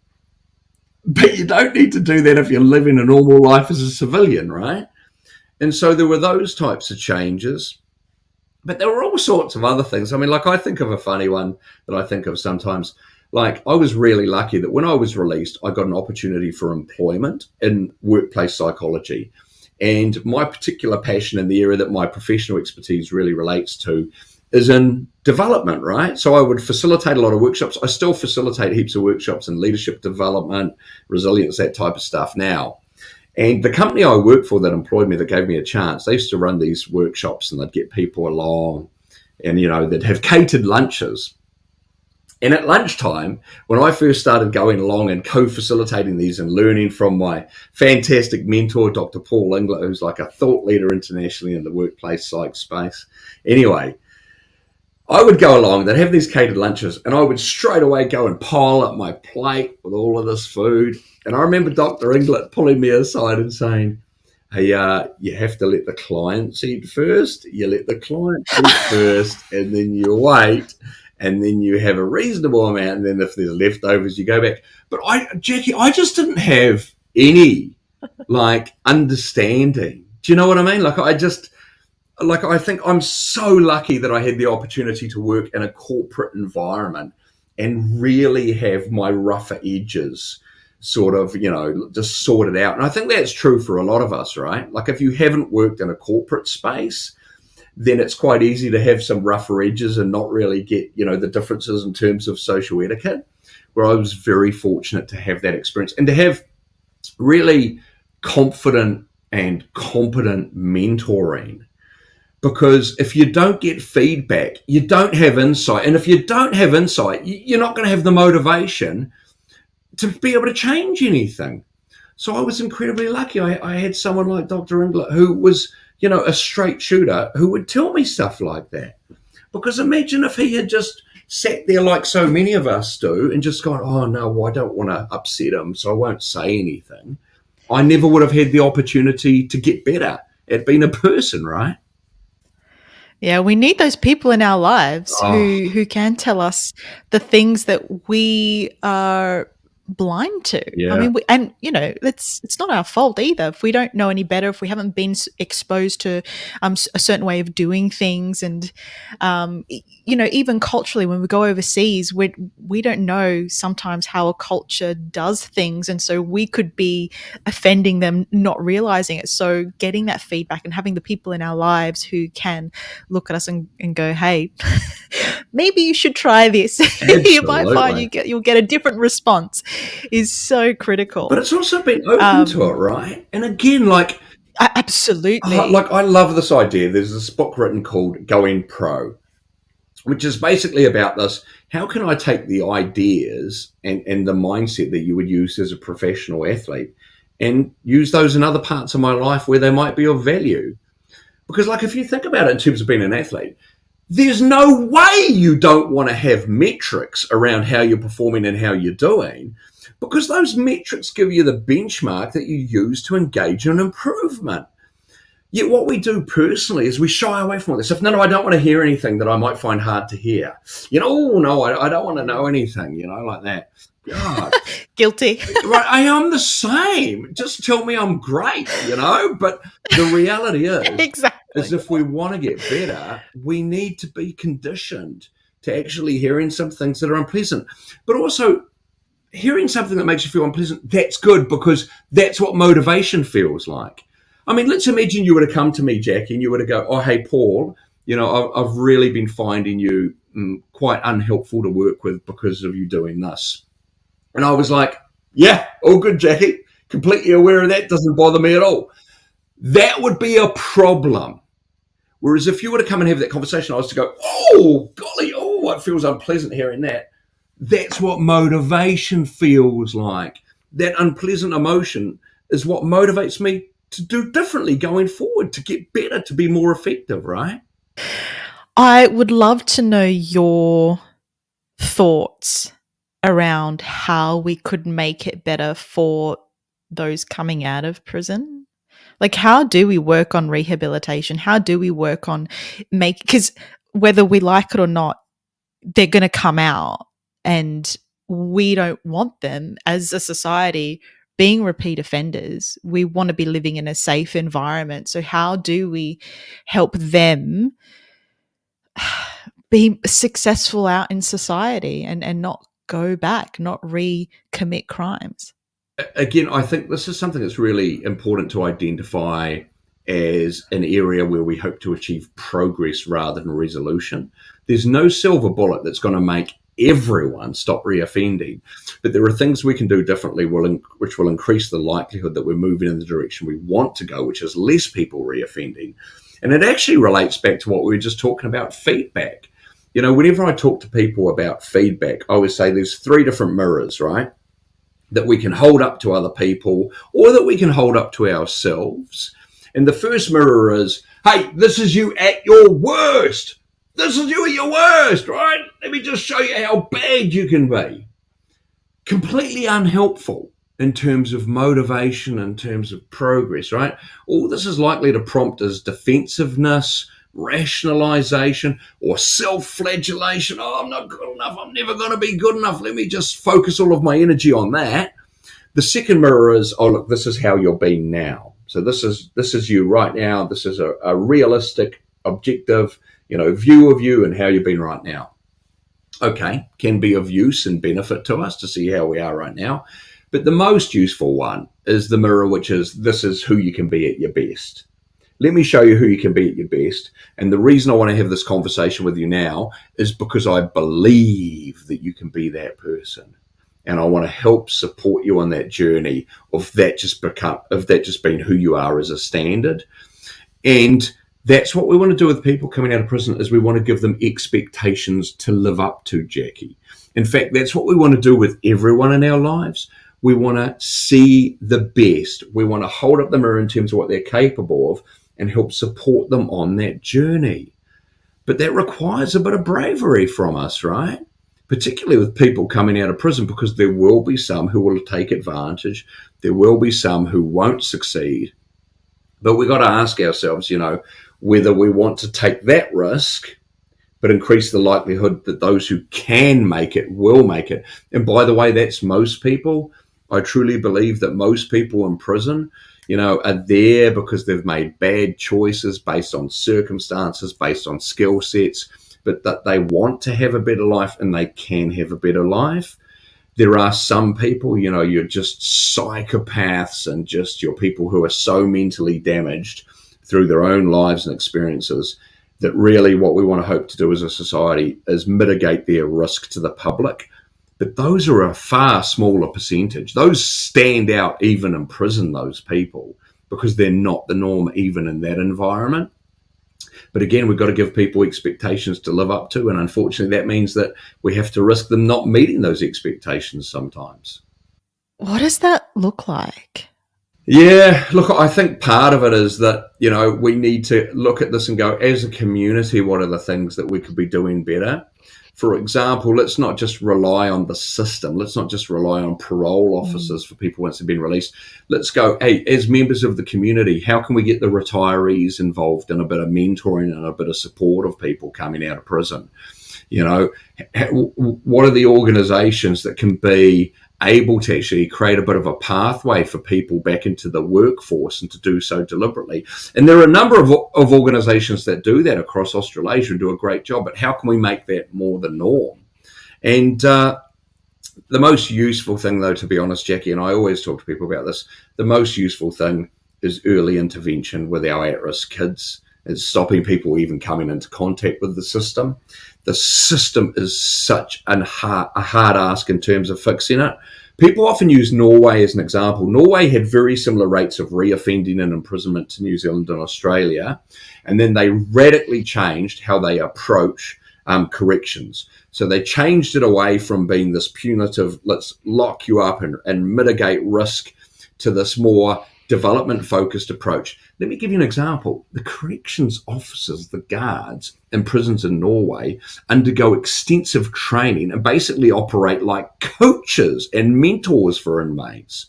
But you don't need to do that if you're living a normal life as a civilian, right? And so there were those types of changes. But there were all sorts of other things. I mean, I think of a funny one that I think of sometimes. Like, I was really lucky that when I was released, I got an opportunity for employment in workplace psychology. And my particular passion in the area that my professional expertise really relates to is in development, right? So I would facilitate a lot of workshops. I still facilitate heaps of workshops in leadership development, resilience, that type of stuff now. And the company I worked for that employed me, that gave me a chance, they used to run these workshops and they'd get people along and, they'd have catered lunches. And at lunchtime, when I first started going along and co-facilitating these and learning from my fantastic mentor, Dr. Paul Inglet, who's like a thought leader internationally in the workplace psych space. Anyway, I would go along, they'd have these catered lunches, and I would straight away go and pile up my plate with all of this food. And I remember Dr. Inglet pulling me aside and saying, hey, you have to let the clients eat first. You let the clients eat first, and then you wait. And then you have a reasonable amount, and then if there's leftovers, you go back. But Jackie, I just didn't have any understanding. Do you know what I mean? I think I'm so lucky that I had the opportunity to work in a corporate environment and really have my rougher edges sort of, just sorted out. And I think that's true for a lot of us, right? Like, if you haven't worked in a corporate space, then it's quite easy to have some rougher edges and not really get, the differences in terms of social etiquette, where I was very fortunate to have that experience and to have really confident and competent mentoring. Because if you don't get feedback, you don't have insight. And if you don't have insight, you're not going to have the motivation to be able to change anything. So I was incredibly lucky. I had someone like Dr. Inglet who was, a straight shooter who would tell me stuff like that. Because imagine if he had just sat there like so many of us do and just gone, oh, no, I don't want to upset him, so I won't say anything. I never would have had the opportunity to get better at being a person, right? Yeah, we need those people in our lives who can tell us the things that we are blind to. Yeah. I mean, it's not our fault either. If we don't know any better, if we haven't been exposed to a certain way of doing things, and even culturally, when we go overseas, we don't know sometimes how a culture does things, and so we could be offending them, not realizing it. So getting that feedback and having the people in our lives who can look at us and go, hey, maybe you should try this. You might find you'll get a different response, is so critical. But it's also been open to it, right? And again, absolutely. I love this idea. There's this book written called Going Pro, which is basically about this. How can I take the ideas and the mindset that you would use as a professional athlete and use those in other parts of my life where they might be of value? Because if you think about it in terms of being an athlete, there's no way you don't want to have metrics around how you're performing and how you're doing, because those metrics give you the benchmark that you use to engage in improvement. Yet what we do personally is we shy away from all this stuff. No, I don't want to hear anything that I might find hard to hear. No, I don't want to know anything, like that. God. Guilty. Right, I am the same. Just tell me I'm great, But the reality is, exactly, is if we want to get better, we need to be conditioned to actually hearing some things that are unpleasant. But also, hearing something that makes you feel unpleasant, that's good, because that's what motivation feels like. I mean, let's imagine you were to come to me, Jackie, and you were to go, oh, hey, Paul, I've really been finding you quite unhelpful to work with because of you doing this. And I was like, yeah, all good, Jackie. Completely aware of that. Doesn't bother me at all. That would be a problem. Whereas if you were to come and have that conversation, I was to go, oh, golly, it feels unpleasant hearing that. That's what motivation feels like. That unpleasant emotion is what motivates me to do differently going forward, to get better, to be more effective, right? I would love to know your thoughts around how we could make it better for those coming out of prison. How do we work on rehabilitation? How do we work on because whether we like it or not, they're going to come out, and we don't want them as a society being repeat offenders. We want to be living in a safe environment. So how do we help them be successful out in society and not go back, not recommit crimes? Again, I think this is something that's really important to identify as an area where we hope to achieve progress rather than resolution. There's no silver bullet that's going to make everyone stop reoffending, but there are things we can do differently which will increase the likelihood that we're moving in the direction we want to go, which is less people reoffending. And it actually relates back to what we were just talking about, feedback. Whenever I talk to people about feedback, I always say there's 3 different mirrors, right? That we can hold up to other people or that we can hold up to ourselves. And the first mirror is, hey, this is you at your worst. This is you at your worst, right? Let me just show you how bad you can be. Completely unhelpful in terms of motivation, in terms of progress, right? All this is likely to prompt is defensiveness, rationalization, or self-flagellation. Oh, I'm not good enough. I'm never going to be good enough. Let me just focus all of my energy on that. The second mirror is, oh, look, this is how you're being now. So this is you right now. This is a realistic, objective, view of you and how you've been right now. Okay, can be of use and benefit to us to see how we are right now. But the most useful one is the mirror, which is, this is who you can be at your best. Let me show you who you can be at your best. And the reason I want to have this conversation with you now is because I believe that you can be that person. And I want to help support you on that journey of that just being who you are as a standard. And that's what we want to do with people coming out of prison, is we want to give them expectations to live up to, Jackie. In fact, that's what we want to do with everyone in our lives. We want to see the best. We want to hold up the mirror in terms of what they're capable of and help support them on that journey. But that requires a bit of bravery from us, right? Particularly with people coming out of prison, because there will be some who will take advantage. There will be some who won't succeed. But we've got to ask ourselves, whether we want to take that risk, but increase the likelihood that those who can make it will make it. And by the way, that's most people. I truly believe that most people in prison, are there because they've made bad choices based on circumstances, based on skill sets, but that they want to have a better life and they can have a better life. There are some people, you're just psychopaths and you're people who are so mentally damaged through their own lives and experiences that really what we want to hope to do as a society is mitigate their risk to the public. But those are a far smaller percentage. Those stand out even in prison, those people, because they're not the norm even in that environment. But again, we've got to give people expectations to live up to. And unfortunately, that means that we have to risk them not meeting those expectations sometimes. What does that look like? Yeah, look, I think part of it is that, we need to look at this and go, as a community, what are the things that we could be doing better? For example, let's not just rely on the system. Let's not just rely on parole officers for people once they've been released. Let's go, hey, as members of the community, how can we get the retirees involved in a bit of mentoring and a bit of support of people coming out of prison? What are the organizations that can be able to actually create a bit of a pathway for people back into the workforce and to do so deliberately? And there are a number of organizations that do that across Australasia and do a great job, but how can we make that more the norm? And the most useful thing, though, to be honest, Jackie, and I always talk to people about this, the most useful thing is early intervention with our at-risk kids. It's stopping people even coming into contact with the system. The system is such a hard ask in terms of fixing it. People often use Norway as an example. Norway had very similar rates of reoffending and imprisonment to New Zealand and Australia, and then they radically changed how they approach corrections. So they changed it away from being this punitive, let's lock you up and mitigate risk, to this more development-focused approach. Let me give you an example. The corrections officers, the guards in prisons in Norway, undergo extensive training and basically operate like coaches and mentors for inmates.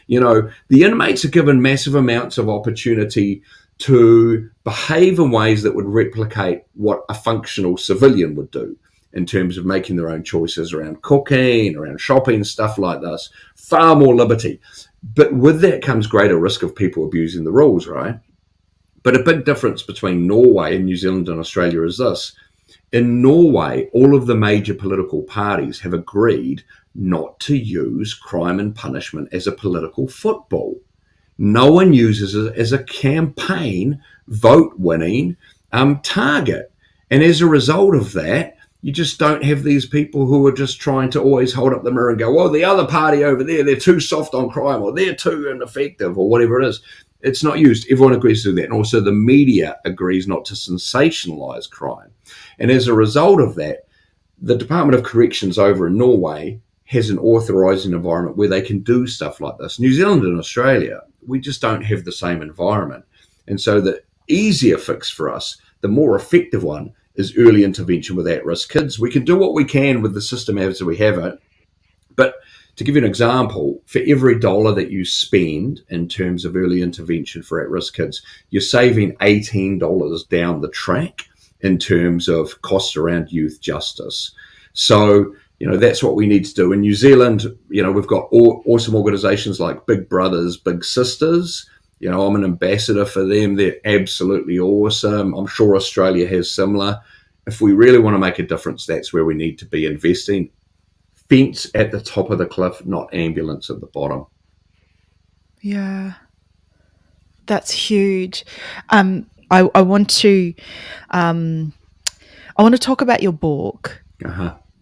The inmates are given massive amounts of opportunity to behave in ways that would replicate what a functional civilian would do in terms of making their own choices around cooking, around shopping, stuff like this. Far more liberty. But with that comes greater risk of people abusing the rules, right? But a big difference between Norway and New Zealand and Australia is this. In Norway, all of the major political parties have agreed not to use crime and punishment as a political football. No one uses it as a campaign vote-winning target. And as a result of that, you just don't have these people who are just trying to always hold up the mirror and go, oh, the other party over there, they're too soft on crime, or they're too ineffective, or whatever it is. It's not used. Everyone agrees to that. And also the media agrees not to sensationalize crime. And as a result of that, the Department of Corrections over in Norway has an authorising environment where they can do stuff like this. New Zealand and Australia, we just don't have the same environment. And so the easier fix for us, the more effective one, is early intervention with at-risk kids. We can do what we can with the system as we have it. But to give you an example, for every dollar that you spend in terms of early intervention for at-risk kids, you're saving $18 down the track in terms of costs around youth justice. So, that's what we need to do. In New Zealand, we've got awesome organizations like Big Brothers, Big Sisters. I'm an ambassador for them. They're absolutely awesome. I'm sure Australia has similar. If we really want to make a difference, that's where we need to be investing. Fence at the top of the cliff, not ambulance at the bottom. Yeah, that's huge. I want to talk about your book,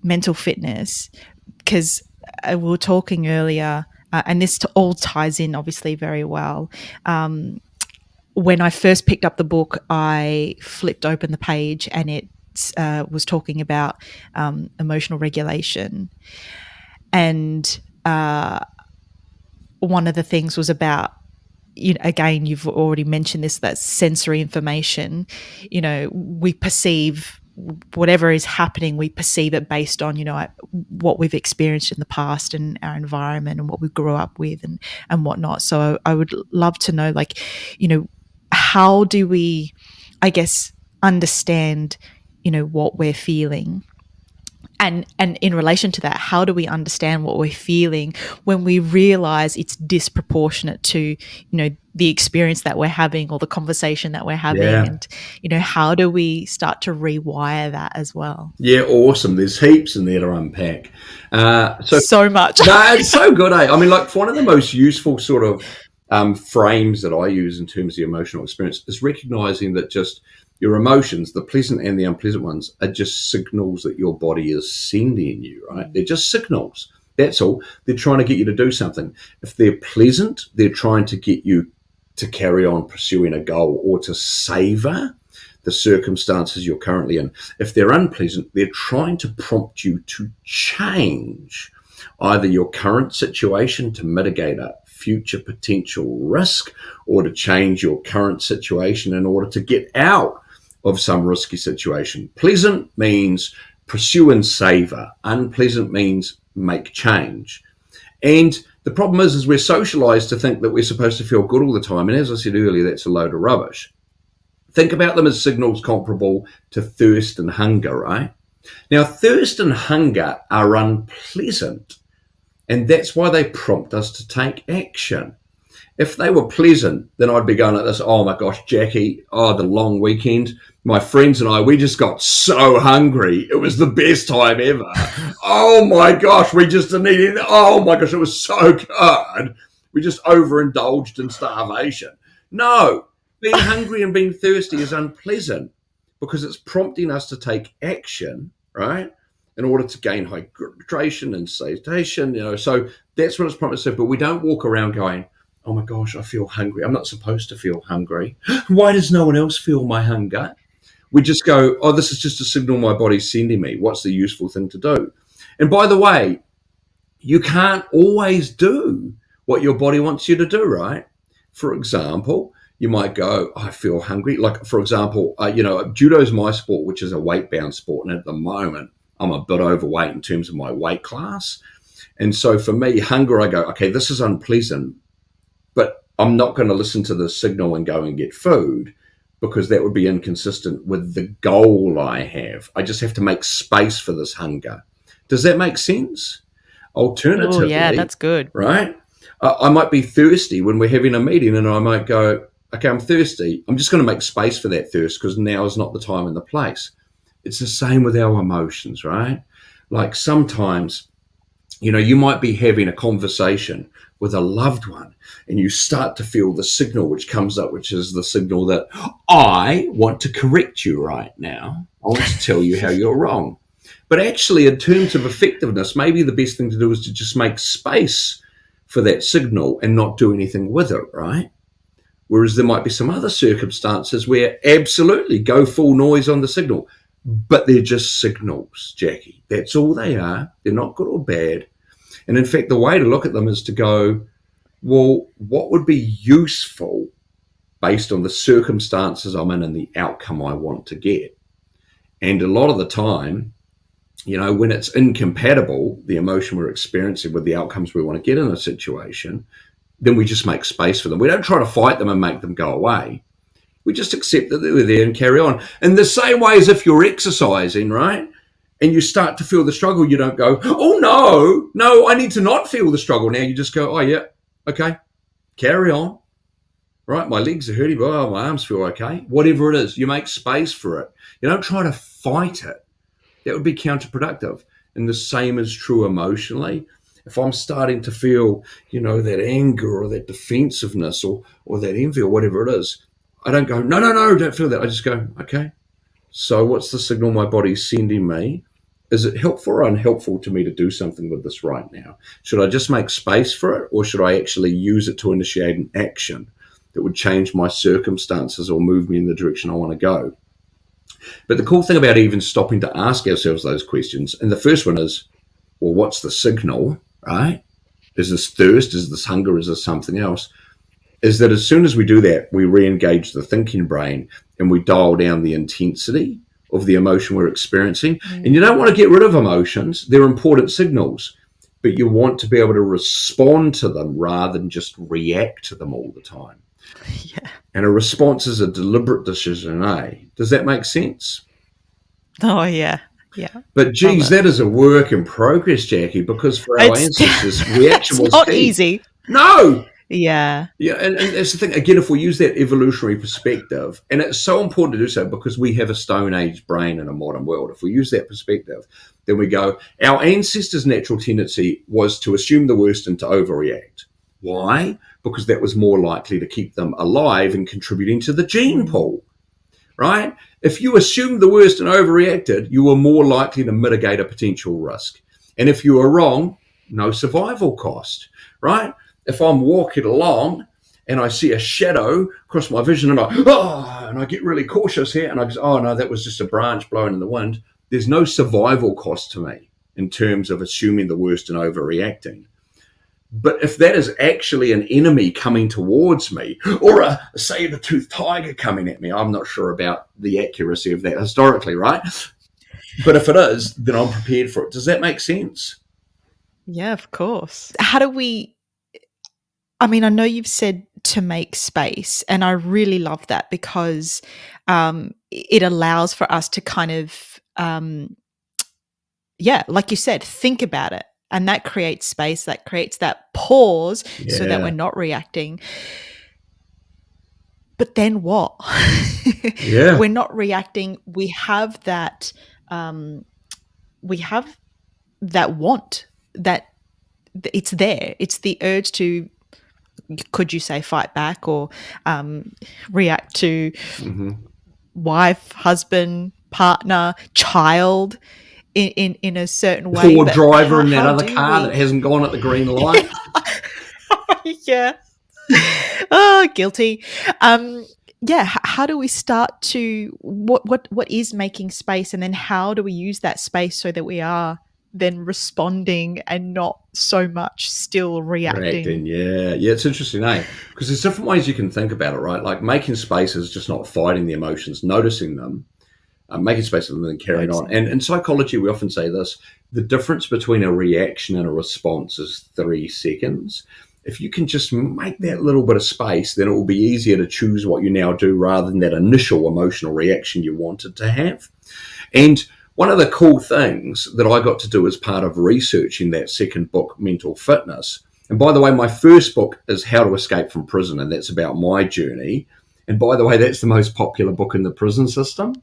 Mental Fitness, because we were talking earlier, and this all ties in obviously very well. When I first picked up the book, I flipped open the page and it was talking about emotional regulation. And one of the things was about, again, you've already mentioned this, that sensory information. We perceive whatever is happening, we perceive it based on, what we've experienced in the past and our environment and what we grew up with and whatnot. So I would love to know, how do we, I guess, understand, what we're feeling? And in relation to that, how do we understand what we're feeling when we realize it's disproportionate to, the experience that we're having or the conversation that we're having? Yeah. And, how do we start to rewire that as well? Yeah, awesome. There's heaps in there to unpack. So much. No, it's so good, eh? I mean, one of the most useful sort of frames that I use in terms of the emotional experience is recognizing that just your emotions, the pleasant and the unpleasant ones, are just signals that your body is sending you, right? They're just signals. That's all. They're trying to get you to do something. If they're pleasant, they're trying to get you to carry on pursuing a goal or to savor the circumstances you're currently in. If they're unpleasant, they're trying to prompt you to change either your current situation to mitigate a future potential risk or to change your current situation in order to get out of some risky situation. Pleasant means pursue and savor. Unpleasant means make change. And the problem is we're socialized to think that we're supposed to feel good all the time. And as I said earlier, that's a load of rubbish. Think about them as signals comparable to thirst and hunger, right? Now, thirst and hunger are unpleasant, and that's why they prompt us to take action. If they were pleasant, then I'd be going like this, oh my gosh, Jackie, the long weekend. My friends and I, we just got so hungry. It was the best time ever. Oh my gosh, we just didn't eat it. Oh my gosh, it was so good. We just overindulged in starvation. No, being hungry and being thirsty is unpleasant because it's prompting us to take action, right? In order to gain hydration and satiation, so that's what it's prompting us to. But we don't walk around going, oh my gosh, I feel hungry. I'm not supposed to feel hungry. Why does no one else feel my hunger? We just go, oh, this is just a signal my body's sending me. What's the useful thing to do? And by the way, you can't always do what your body wants you to do, right? For example, you might go, I feel hungry. Like, for example, judo is my sport, which is a weight-bound sport. And at the moment, I'm a bit overweight in terms of my weight class. And so for me, hunger, I go, okay, this is unpleasant, but I'm not going to listen to the signal and go and get food because that would be inconsistent with the goal I have. I just have to make space for this hunger. Does that make sense? Alternatively, oh, yeah, that's good. Right? I might be thirsty when we're having a meeting and I might go, okay, I'm thirsty. I'm just going to make space for that thirst because now is not the time and the place. It's the same with our emotions, right? Like sometimes, you might be having a conversation with a loved one and you start to feel the signal which comes up, which is the signal that I want to correct you right now. I want to tell you how you're wrong. But actually, in terms of effectiveness, maybe the best thing to do is to just make space for that signal and not do anything with it, right? Whereas there might be some other circumstances where absolutely go full noise on the signal, but they're just signals, Jackie. That's all they are. They're not good or bad. And in fact, the way to look at them is to go, well, what would be useful based on the circumstances I'm in and the outcome I want to get? And a lot of the time, when it's incompatible, the emotion we're experiencing with the outcomes we want to get in a situation, then we just make space for them. We don't try to fight them and make them go away. We just accept that they're there and carry on. In the same way as if you're exercising, right? And you start to feel the struggle, you don't go, oh, no, I need to not feel the struggle now. You just go, oh, yeah, okay, carry on. Right, my legs are hurting, but my arms feel okay. Whatever it is, you make space for it. You don't try to fight it. That would be counterproductive. And the same is true emotionally. If I'm starting to feel, that anger or that defensiveness or that envy or whatever it is, I don't go, no, don't feel that. I just go, okay, so what's the signal my body's sending me? Is it helpful or unhelpful to me to do something with this right now? Should I just make space for it, or should I actually use it to initiate an action that would change my circumstances or move me in the direction I want to go? But the cool thing about even stopping to ask ourselves those questions, and the first one is, well, what's the signal, right? Is this thirst? Is this hunger? Is this something else? Is that as soon as we do that, we re-engage the thinking brain and we dial down the intensity of the emotion we're experiencing. And you don't want to get rid of emotions. They're important signals, but you want to be able to respond to them rather than just react to them all the time. Yeah. And a response is a deliberate decision, eh? Does that make sense? Oh, yeah. Yeah. But geez, that is a work in progress, Jackie, because for our ancestors, reaction was not key. Easy. No. Yeah. Yeah, and that's the thing. Again, if we use that evolutionary perspective, and it's so important to do so because we have a Stone Age brain in a modern world. If we use that perspective, then we go, our ancestors' natural tendency was to assume the worst and to overreact. Why? Because that was more likely to keep them alive and contributing to the gene pool, right? If you assumed the worst and overreacted, you were more likely to mitigate a potential risk. And if you were wrong, no survival cost, right? If I'm walking along and I see a shadow cross my vision and I get really cautious here and I go, oh no, that was just a branch blowing in the wind. There's no survival cost to me in terms of assuming the worst and overreacting. But if that is actually an enemy coming towards me, or a saber-toothed tiger coming at me, I'm not sure about the accuracy of that historically, right? But if it is, then I'm prepared for it. Does that make sense? Yeah, of course. How do we, I know you've said to make space, and I really love that because it allows for us to kind of, like you said, think about it. And that creates space, that creates that pause so that we're not reacting. But then what? Yeah. We're not reacting. We have that want, that it's there. It's the urge to, could you say, fight back or react to wife, husband, partner, child in a certain way. Poor driver in that other car that hasn't gone at the green light. Yeah. Oh, guilty. How do we start to what is making space, and then how do we use that space so that we are then responding and not so much still reacting? Yeah, it's interesting, eh? Because there's different ways you can think about it, right? Like making space is just not fighting the emotions, noticing them, making space for them and carrying on. And in psychology, we often say this: the difference between a reaction and a response is 3 seconds. If you can just make that little bit of space, then it will be easier to choose what you now do rather than that initial emotional reaction you wanted to have. And one of the cool things that I got to do as part of researching that second book, Mental Fitness, and by the way, my first book is How to Escape from Prison, and that's about my journey. And by the way, that's the most popular book in the prison system.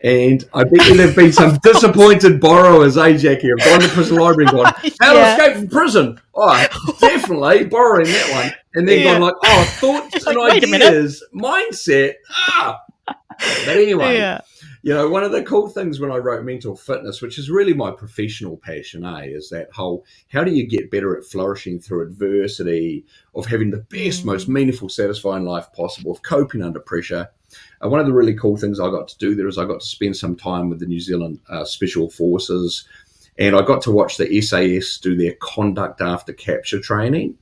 And I bet you there have been some disappointed borrowers, Jackie, have gone to the prison library and gone, how to escape from prison? Oh, definitely borrowing that one. And then gone like, thoughts and ideas, mindset. But anyway, one of the cool things when I wrote Mental Fitness, which is really my professional passion, is that whole, how do you get better at flourishing through adversity, of having the best, most meaningful, satisfying life possible, of coping under pressure. One of the really cool things I got to do there is I got to spend some time with the New Zealand Special Forces, and I got to watch the SAS do their conduct after capture training.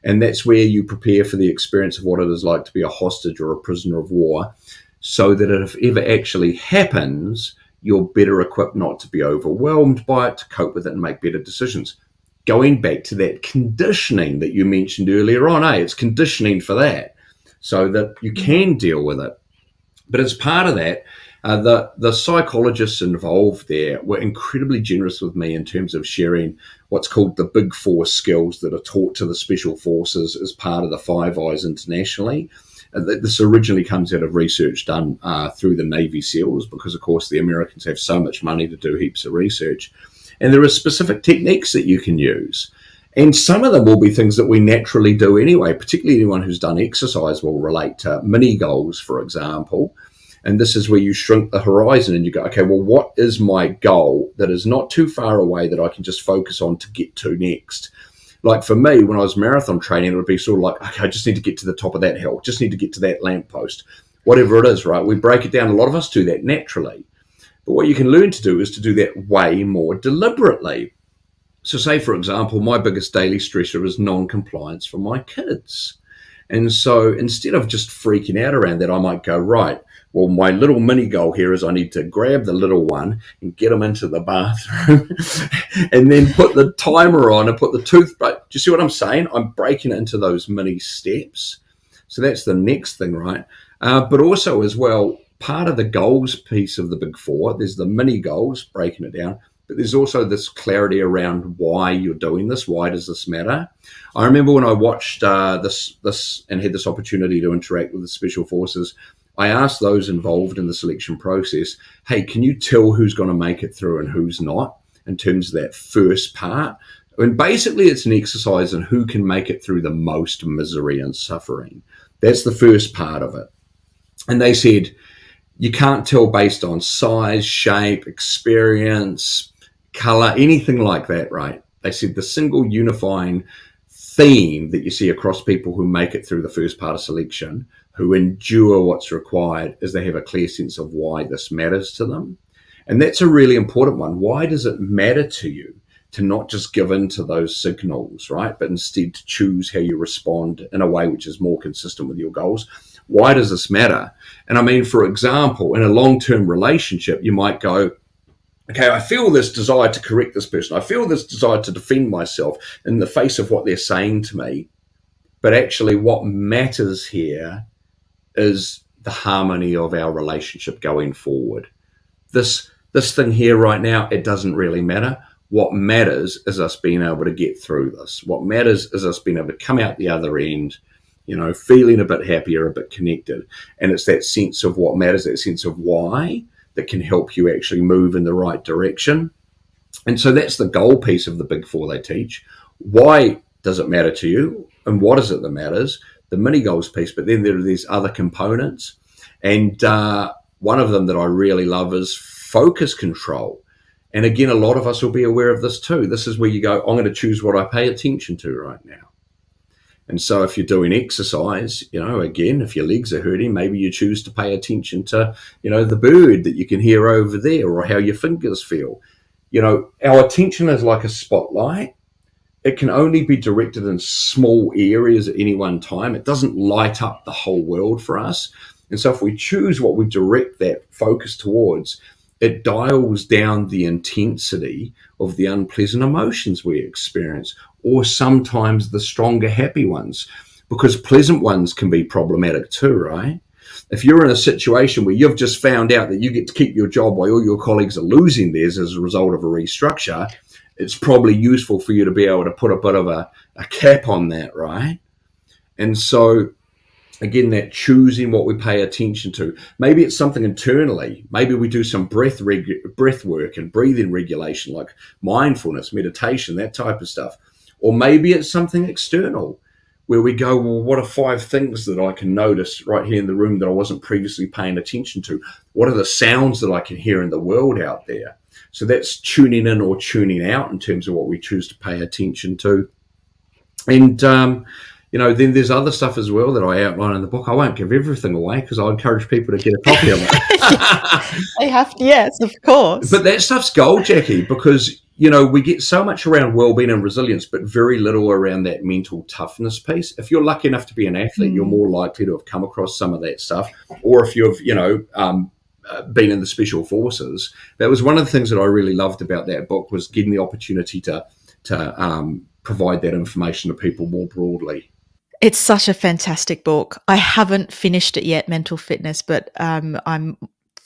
And that's where you prepare for the experience of what it is like to be a hostage or a prisoner of war, so that if ever actually happens, you're better equipped not to be overwhelmed by it, to cope with it and make better decisions. Going back to that conditioning that you mentioned earlier on, it's conditioning for that, so that you can deal with it. But as part of that, the psychologists involved there were incredibly generous with me in terms of sharing what's called the Big Four skills that are taught to the Special Forces as part of the Five Eyes internationally. This originally comes out of research done through the Navy SEALs, because, of course, the Americans have so much money to do heaps of research. And there are specific techniques that you can use. And some of them will be things that we naturally do anyway, particularly anyone who's done exercise will relate to mini goals, for example. And this is where you shrink the horizon and you go, okay, well, what is my goal that is not too far away that I can just focus on to get to next? Like for me, when I was marathon training, it would be sort of like, okay, I just need to get to the top of that hill, just need to get to that lamppost, whatever it is, right? We break it down. A lot of us do that naturally. But what you can learn to do is to do that way more deliberately. So say, for example, my biggest daily stressor is non-compliance for my kids. And so instead of just freaking out around that, I might go, right, well, my little mini goal here is I need to grab the little one and get them into the bathroom and then put the timer on and put the toothbrush. Do you see what I'm saying? I'm breaking it into those mini steps. So that's the next thing, right? But also as well, part of the goals piece of the Big Four, there's the mini goals, breaking it down. But there's also this clarity around why you're doing this. Why does this matter? I remember when I watched this and had this opportunity to interact with the Special Forces, I asked those involved in the selection process, hey, can you tell who's going to make it through and who's not in terms of that first part? And basically it's an exercise in who can make it through the most misery and suffering. That's the first part of it. And they said, you can't tell based on size, shape, experience, color, anything like that, right? They said the single unifying theme that you see across people who make it through the first part of selection, who endure what's required, is they have a clear sense of why this matters to them. And that's a really important one. Why does it matter to you to not just give in to those signals, right? But instead to choose how you respond in a way which is more consistent with your goals. Why does this matter? And I mean, for example, in a long-term relationship, you might go, okay, I feel this desire to correct this person. I feel this desire to defend myself in the face of what they're saying to me. But actually what matters here is the harmony of our relationship going forward. This thing here right now, it doesn't really matter. What matters is us being able to get through this. What matters is us being able to come out the other end, feeling a bit happier, a bit connected. And it's that sense of what matters, that sense of why, that can help you actually move in the right direction. And so that's the goal piece of the Big Four they teach. Why does it matter to you? And what is it that matters? The mini goals piece, but then there are these other components. And one of them that I really love is focus control. And again, a lot of us will be aware of this too. This is where you go, I'm going to choose what I pay attention to right now. And so if you're doing exercise, again, if your legs are hurting, maybe you choose to pay attention to, the bird that you can hear over there, or how your fingers feel. Our attention is like a spotlight. It can only be directed in small areas at any one time. It doesn't light up the whole world for us. And so if we choose what we direct that focus towards, it dials down the intensity of the unpleasant emotions we experience, or sometimes the stronger happy ones, because pleasant ones can be problematic too, right? If you're in a situation where you've just found out that you get to keep your job while all your colleagues are losing theirs as a result of a restructure, it's probably useful for you to be able to put a bit of a cap on that, right? And so again, that choosing what we pay attention to. Maybe it's something internally. Maybe we do some breath work and breathing regulation, like mindfulness, meditation, that type of stuff. Or maybe it's something external, where we go, well, what are 5 things that I can notice right here in the room that I wasn't previously paying attention to? What are the sounds that I can hear in the world out there? So that's tuning in or tuning out in terms of what we choose to pay attention to. And, then there's other stuff as well that I outline in the book. I won't give everything away because I encourage people to get a copy of it. They have to, yes, of course. But that stuff's gold, Jackie, because, we get so much around well-being and resilience, but very little around that mental toughness piece. If you're lucky enough to be an athlete, you're more likely to have come across some of that stuff. Or if you've, been in the special forces. That was one of the things that I really loved about that book, was getting the opportunity to provide that information to people more broadly. It's such a fantastic book. I haven't finished it yet, Mental Fitness, but I'm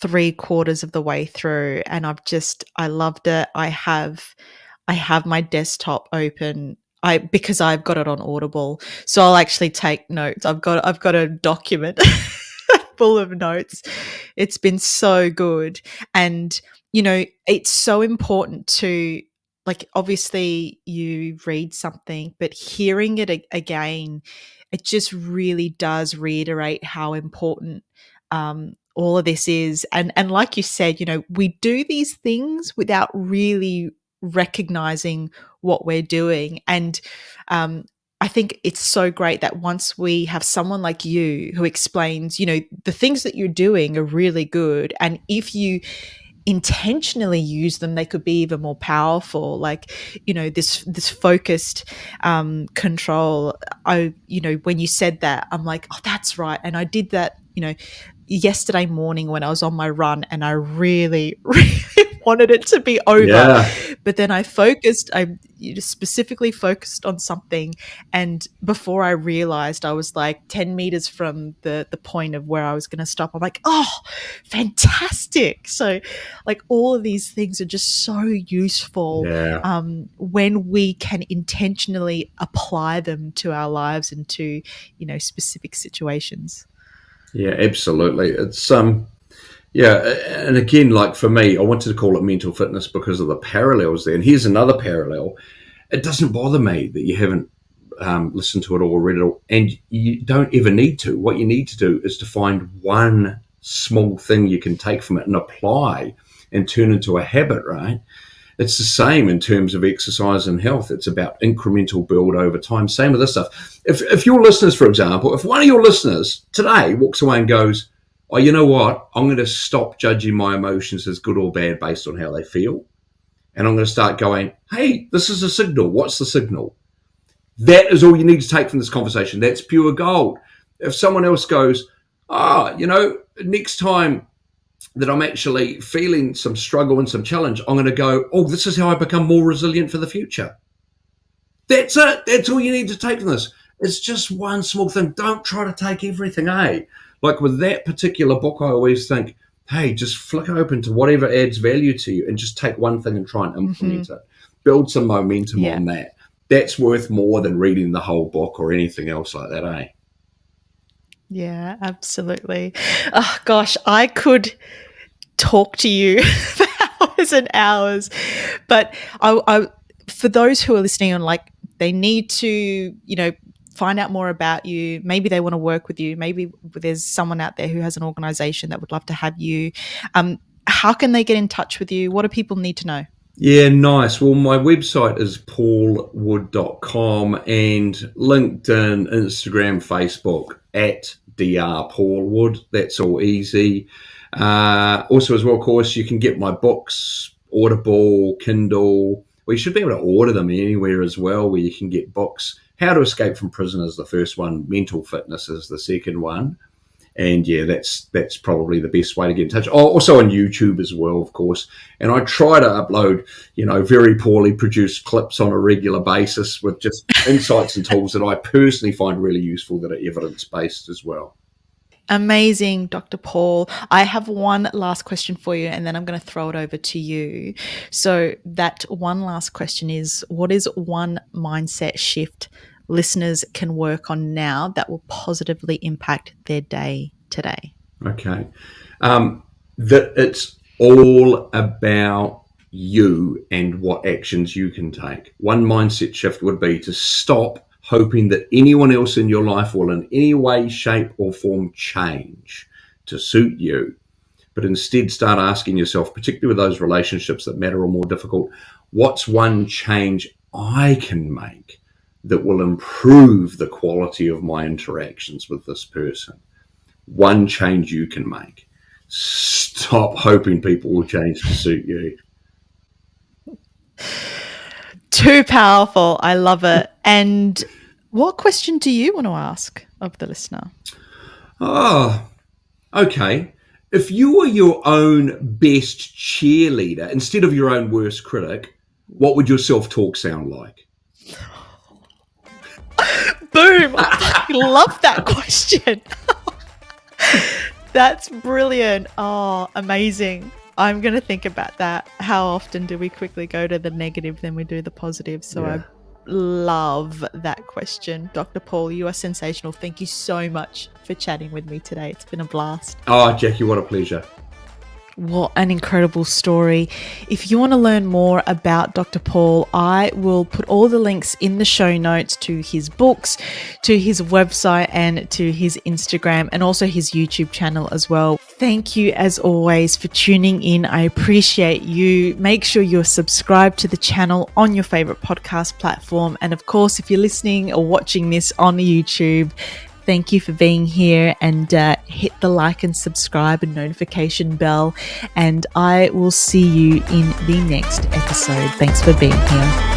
3/4 of the way through, and I loved it. I have my desktop open. Because I've got it on Audible, so I'll actually take notes. I've got a document full of notes. It's been so good, and it's so important to, like, obviously you read something, but hearing it again, it just really does reiterate how important all of this is. And like you said, we do these things without really recognizing what we're doing. And I think it's so great that once we have someone like you who explains, the things that you're doing are really good. And if you intentionally use them, they could be even more powerful. Like, this focused control. When you said that, I'm like, oh, that's right. And I did that, yesterday morning when I was on my run, and I really, really wanted it to be over. Yeah. But then I specifically focused on something, and before I realized, I was like 10 meters from the point of where I was going to stop. I'm like, oh, fantastic. So, like, all of these things are just so useful when we can intentionally apply them to our lives and to, specific situations. Yeah, absolutely. It's and again, like for me, I wanted to call it mental fitness because of the parallels there. And here's another parallel. It doesn't bother me that you haven't listened to it or read it all, and you don't ever need to. What you need to do is to find one small thing you can take from it and apply and turn into a habit, right? It's the same in terms of exercise and health. It's about incremental build over time. Same with this stuff. If your listeners, for example, if one of your listeners today walks away and goes, oh, you know what? I'm going to stop judging my emotions as good or bad based on how they feel. And I'm going to start going, hey, this is a signal. What's the signal? That is all you need to take from this conversation. That's pure gold. If someone else goes, next time that I'm actually feeling some struggle and some challenge, I'm going to go, oh, this is how I become more resilient for the future. That's it. That's all you need to take from this. It's just one small thing. Don't try to take everything, eh? Like with that particular book, I always think, hey, just flick open to whatever adds value to you and just take one thing and try and implement it. Build some momentum on that. That's worth more than reading the whole book or anything else like that, eh? Yeah, absolutely. Oh, gosh, I could talk to you for hours and hours, but I for those who are listening on, like, they need to, find out more about you. Maybe they want to work with you. Maybe there's someone out there who has an organization that would love to have you. How can they get in touch with you? What do people need to know? Yeah, nice. Well, my website is paulwood.com and LinkedIn, Instagram, Facebook at Dr. Paul Wood. That's all easy. Also, as well, of course, you can get my books, Audible, Kindle. Well, you should be able to order them anywhere as well, where you can get books. How to Escape from Prison is the first one. Mental Fitness is the second one. And yeah, that's probably the best way to get in touch. Oh, also on YouTube as well, of course. And I try to upload, very poorly produced clips on a regular basis with just insights and tools that I personally find really useful that are evidence-based as well. Amazing, Dr. Paul. I have one last question for you, and then I'm going to throw it over to you. So that one last question is, what is one mindset shift listeners can work on now that will positively impact their day today? Okay. That it's all about you and what actions you can take. One mindset shift would be to stop hoping that anyone else in your life will in any way, shape, or form change to suit you, but instead start asking yourself, particularly with those relationships that matter or more difficult, what's one change I can make that will improve the quality of my interactions with this person? One change you can make. Stop hoping people will change to suit you. Too powerful. I love it. And what question do you want to ask of the listener? Oh, okay. If you were your own best cheerleader instead of your own worst critic, what would your self-talk sound like? Boom. I love that question. That's brilliant. Oh, amazing. I'm going to think about that. How often do we quickly go to the negative than we do the positive? So I love that question. Dr. Paul, you are sensational. Thank you so much for chatting with me today. It's been a blast. Oh, Jackie, what a pleasure. What an incredible story. If you want to learn more about Dr. Paul, I will put all the links in the show notes to his books, to his website, and to his Instagram, and also his YouTube channel as well. Thank you, as always, for tuning in. I appreciate you. Make sure you're subscribed to the channel on your favorite podcast platform. And of course, if you're listening or watching this on YouTube, thank you for being here, and hit the like and subscribe and notification bell. And I will see you in the next episode. Thanks for being here.